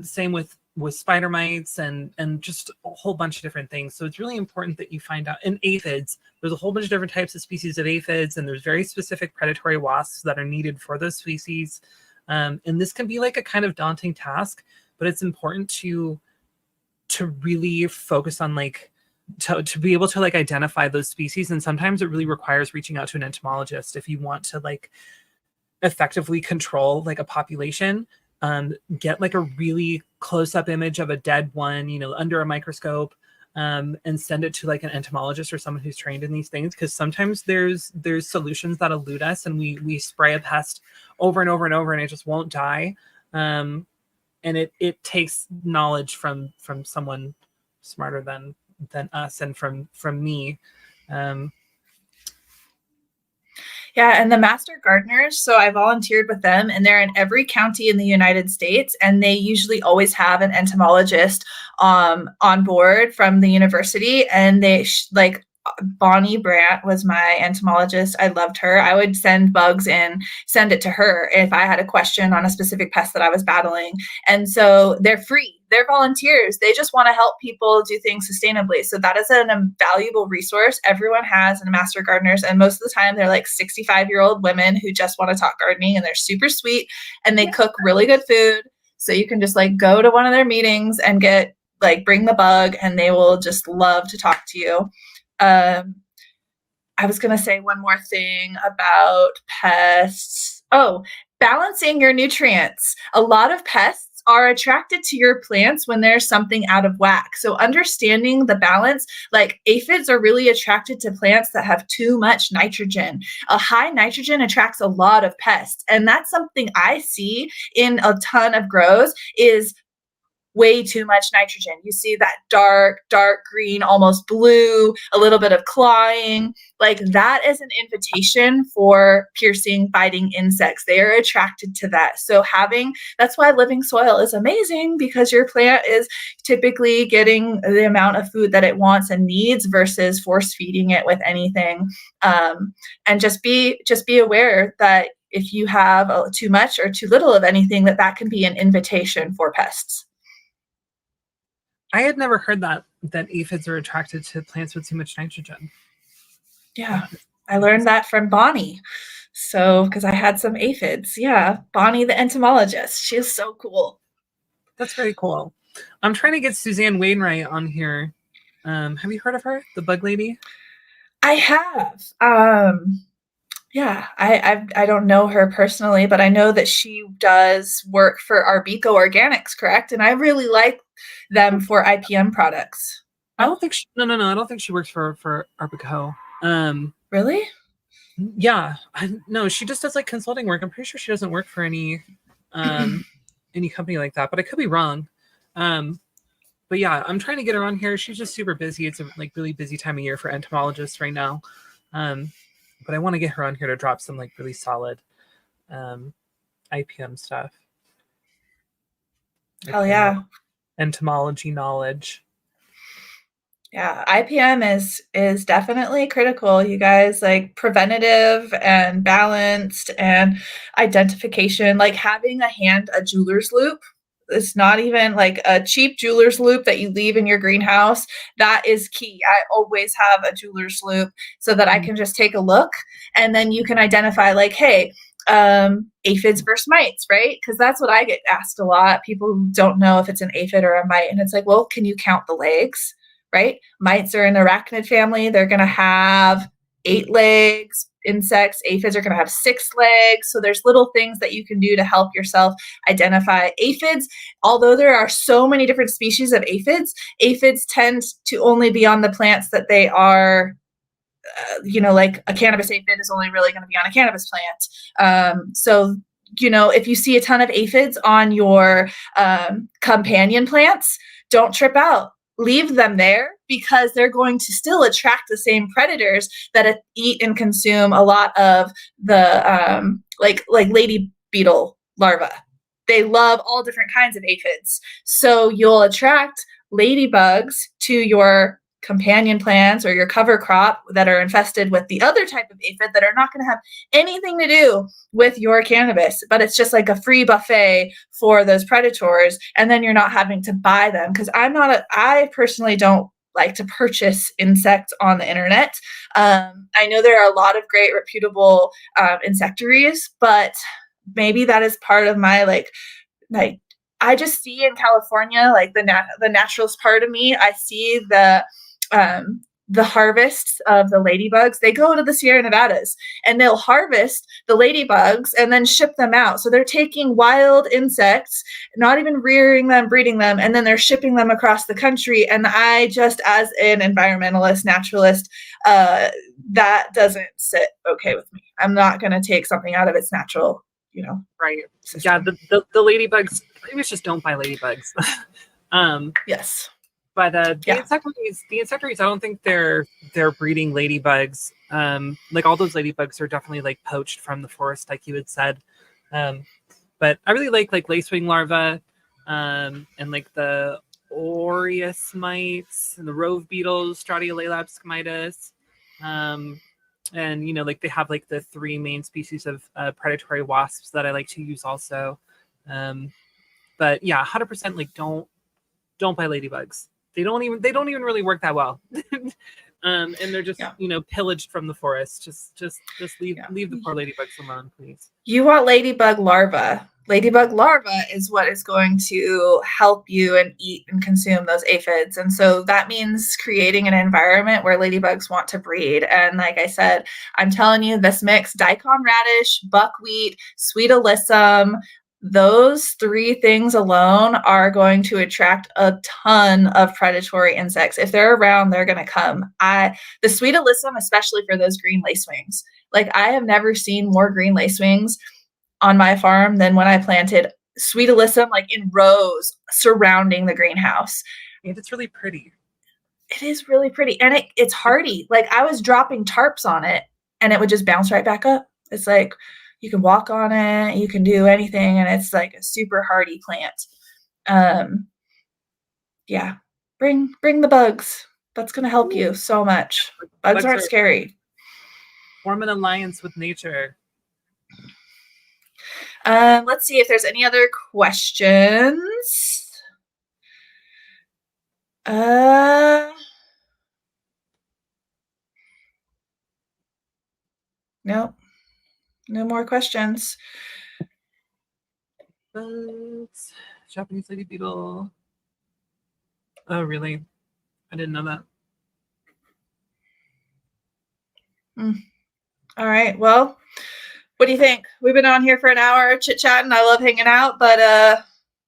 same with spider mites and just a whole bunch of different things. So it's really important that you find out. And aphids, there's a whole bunch of different types of species of aphids, and there's very specific predatory wasps that are needed for those species. And this can be like a kind of daunting task, but it's important to really focus on like to be able to like identify those species. And sometimes it really requires reaching out to an entomologist if you want to like effectively control like a population. Get like a really close-up image of a dead one, under a microscope, and send it to like an entomologist or someone who's trained in these things, because sometimes there's solutions that elude us, and we spray a pest over and over and over and it just won't die. And it takes knowledge from someone smarter than us and from me. Yeah, and the master gardeners, so I volunteered with them, and they're in every county in the United States, and they usually always have an entomologist on board from the university, and they like Bonnie Brandt was my entomologist. I loved her. I would send bugs and send it to her if I had a question on a specific pest that I was battling. And so they're free. They're volunteers. They just want to help people do things sustainably. So that is an invaluable resource everyone has in master gardeners. And most of the time they're like 65-year-old women who just want to talk gardening, and they're super sweet, and they cook really good food. So you can just like go to one of their meetings and bring the bug, and they will just love to talk to you. I was going to say one more thing about pests. Oh, balancing your nutrients. A lot of pests are attracted to your plants when there's something out of whack. So understanding the balance, like aphids are really attracted to plants that have too much nitrogen. A high nitrogen attracts a lot of pests. And that's something I see in a ton of grows is way too much nitrogen. You see that dark green, almost blue, a little bit of clawing. Like that is an invitation for piercing, biting insects. They are attracted to that. So that's why living soil is amazing, because your plant is typically getting the amount of food that it wants and needs versus force feeding it with anything. And just be aware that if you have too much or too little of anything, that can be an invitation for pests. I had never heard that aphids are attracted to plants with too much nitrogen. Yeah, I learned that from Bonnie. So, because I had some aphids. Yeah, Bonnie, the entomologist. She is so cool. That's very cool. I'm trying to get Suzanne Wainwright on here. Have you heard of her, the bug lady? I have. Yeah, I don't know her personally, but I know that she does work for Arbeco Organics, correct? And I really like them for IPM products. I don't think she, no. I don't think she works for Arbeco. Really? Yeah, no, she just does like consulting work. I'm pretty sure she doesn't work for any company like that, but I could be wrong. But yeah, I'm trying to get her on here. She's just super busy. It's a like really busy time of year for entomologists right now. But I want to get her on here to drop some like really solid IPM stuff. Hell yeah. Entomology knowledge. Yeah, IPM is definitely critical, you guys, like preventative and balanced and identification, like having a jeweler's loop. It's not even like a cheap jeweler's loop that you leave in your greenhouse. That is key. I always have a jeweler's loop so that I can just take a look, and then you can identify like, hey, aphids versus mites, right? Because that's what I get asked a lot. People don't know if it's an aphid or a mite, and it's like, well, can you count the legs? Right? Mites are an arachnid family. They're going to have 8 legs. Insects, aphids are going to have 6 legs. So there's little things that you can do to help yourself identify aphids. Although there are so many different species of aphids tend to only be on the plants that they are, like a cannabis aphid is only really going to be on a cannabis plant. So if you see a ton of aphids on your companion plants, don't trip out. Leave them there, because they're going to still attract the same predators that eat and consume a lot of the like lady beetle larvae. They love all different kinds of aphids. So you'll attract ladybugs to your companion plants or your cover crop that are infested with the other type of aphid that are not going to have anything to do with your cannabis, but it's just like a free buffet for those predators, and then you're not having to buy them. Because I personally don't like to purchase insects on the internet. I know there are a lot of great reputable insectaries, but maybe that is part of my like I just see in California, like the naturalist part of me, I see the harvests of the ladybugs. They go to the Sierra Nevadas and they'll harvest the ladybugs and then ship them out. So they're taking wild insects, not even rearing them, breeding them, and then they're shipping them across the country. And I just, as an environmentalist, naturalist, that doesn't sit okay with me. I'm not going to take something out of its natural, right. system. Yeah, the ladybugs, pretty much just don't buy ladybugs. Yes. But the insectaries, I don't think they're breeding ladybugs. Like all those ladybugs are definitely like poached from the forest, like you had said. But I really like lacewing larvae, and like the aureus mites and the rove beetles, Stratiolalaps scomitus. And like they have like the 3 main species of predatory wasps that I like to use also. But yeah, 100% like don't buy ladybugs. They don't even really work that well. And they're just pillaged from the forest. Just leave the poor ladybugs alone, please. You want ladybug larva. Ladybug larva is what is going to help you and eat and consume those aphids. And so that means creating an environment where ladybugs want to breed. And like I said, I'm telling you, this mix, daikon radish, buckwheat, sweet alyssum, those 3 things alone are going to attract a ton of predatory insects. If they're around, they're going to come. The sweet alyssum, especially for those green lacewings. Like I have never seen more green lacewings on my farm than when I planted sweet alyssum like in rows surrounding the greenhouse. And it's really pretty. It is really pretty. And it's hardy. Like I was dropping tarps on it and it would just bounce right back up. It's like you can walk on it, you can do anything, and it's like a super hardy plant. Yeah. Bring the bugs. That's gonna help you so much. Bugs aren't scary. Form an alliance with nature. Let's see if there's any other questions. Nope. No more questions. Bugs, Japanese lady beetle. Oh, really? I didn't know that. All right. Well, what do you think? We've been on here for an hour chit-chatting. I love hanging out, but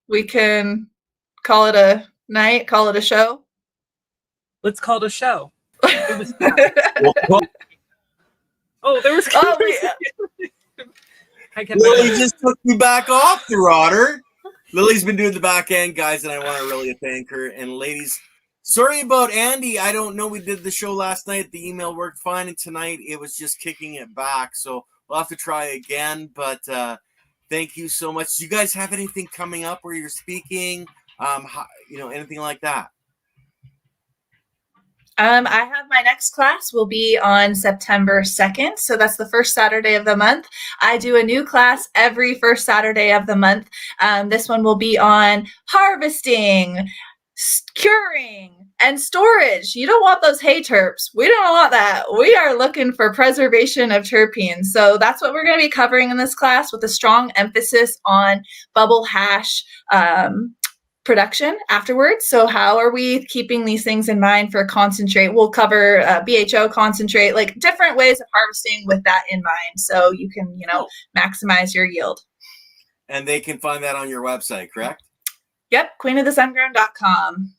we can call it a night, call it a show. Let's call it a show. It was oh, there was Lily just took me back off the rotter. Lily's been doing the back end, guys, and I want to really thank her. And ladies, sorry about Andy. I don't know. We did the show last night. The email worked fine, and tonight it was just kicking it back. So we'll have to try again. But thank you so much. Do you guys have anything coming up where you're speaking? Anything like that? I have my next class will be on September 2nd. So that's the first Saturday of the month. I do a new class every first Saturday of the month. This one will be on harvesting, curing, and storage. You don't want those hay terps. We don't want that. We are looking for preservation of terpenes. So that's what we're going to be covering in this class with a strong emphasis on bubble hash, production afterwards. So how are we keeping these things in mind for concentrate? We'll cover BHO concentrate, like different ways of harvesting with that in mind. So you can, maximize your yield. And they can find that on your website, correct? Yep. queenofthesungrown.com.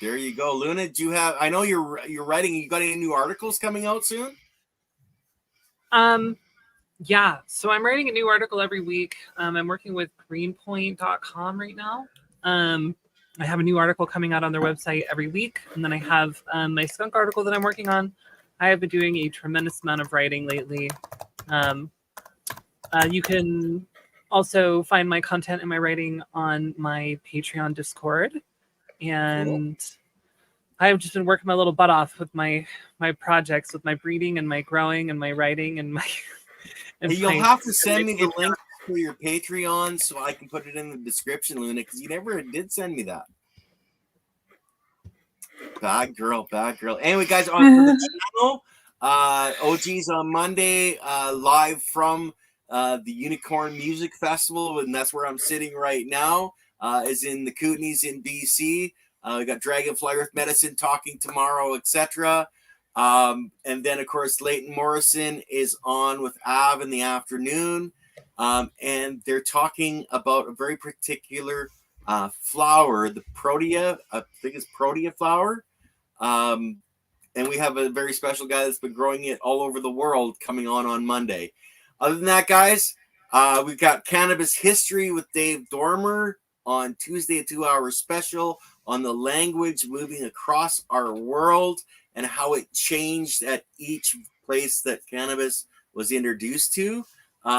There you go. Luna, do you have, I know you're writing, you got any new articles coming out soon? Yeah. So I'm writing a new article every week. I'm working with greenpoint.com right now. I have a new article coming out on their website every week, and then I have my skunk article that I'm working on. I have been doing a tremendous amount of writing lately. You can also find my content and my writing on my Patreon Discord, and cool. I've just been working my little butt off with my projects, with my breeding and my growing and my writing and my. And you'll have to send me the link for your Patreon so I can put it in the description, Luna, because you never did send me that. Bad girl. Anyway, guys, on for the channel, OG's on Monday, live from the Unicorn Music Festival, and that's where I'm sitting right now, is in the Kootenays in BC. We got Dragonfly Earth Medicine talking tomorrow, etc. And then, of course, Leighton Morrison is on with Av in the afternoon. And they're talking about a very particular flower, the Protea, I think it's Protea flower. And we have a very special guy that's been growing it all over the world coming on Monday. Other than that, guys, we've got Cannabis History with Dave Dormer on Tuesday, a 2-hour special on the language moving across our world and how it changed at each place that cannabis was introduced to.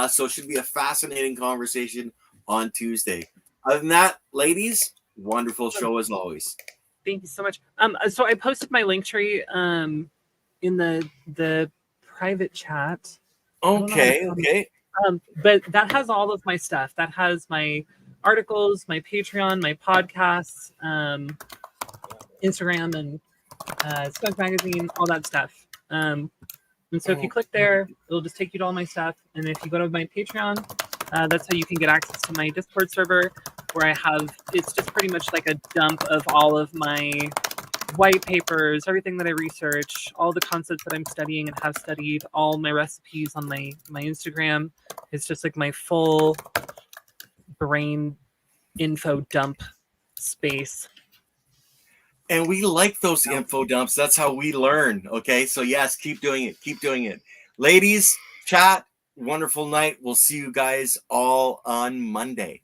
So it should be a fascinating conversation on Tuesday. Other than that, ladies, wonderful show as always. Thank you so much. So I posted my link tree in the private chat. Okay. But that has all of my stuff. That has my articles, my Patreon, my podcasts, Instagram, and Skunk Magazine, all that stuff. And so if you click there, it'll just take you to all my stuff. And if you go to my Patreon, that's how you can get access to my Discord server, where I have, it's just pretty much like a dump of all of my white papers, everything that I research, all the concepts that I'm studying and have studied, all my recipes on my Instagram. It's just like my full brain info dump space. And we like those info dumps. That's how we learn. Okay. So yes, keep doing it. Ladies, chat, wonderful night. We'll see you guys all on Monday.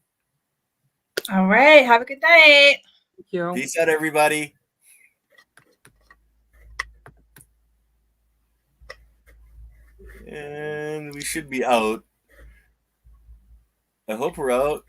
All right. Have a good night. Thank you. Peace out, everybody. And we should be out. I hope we're out.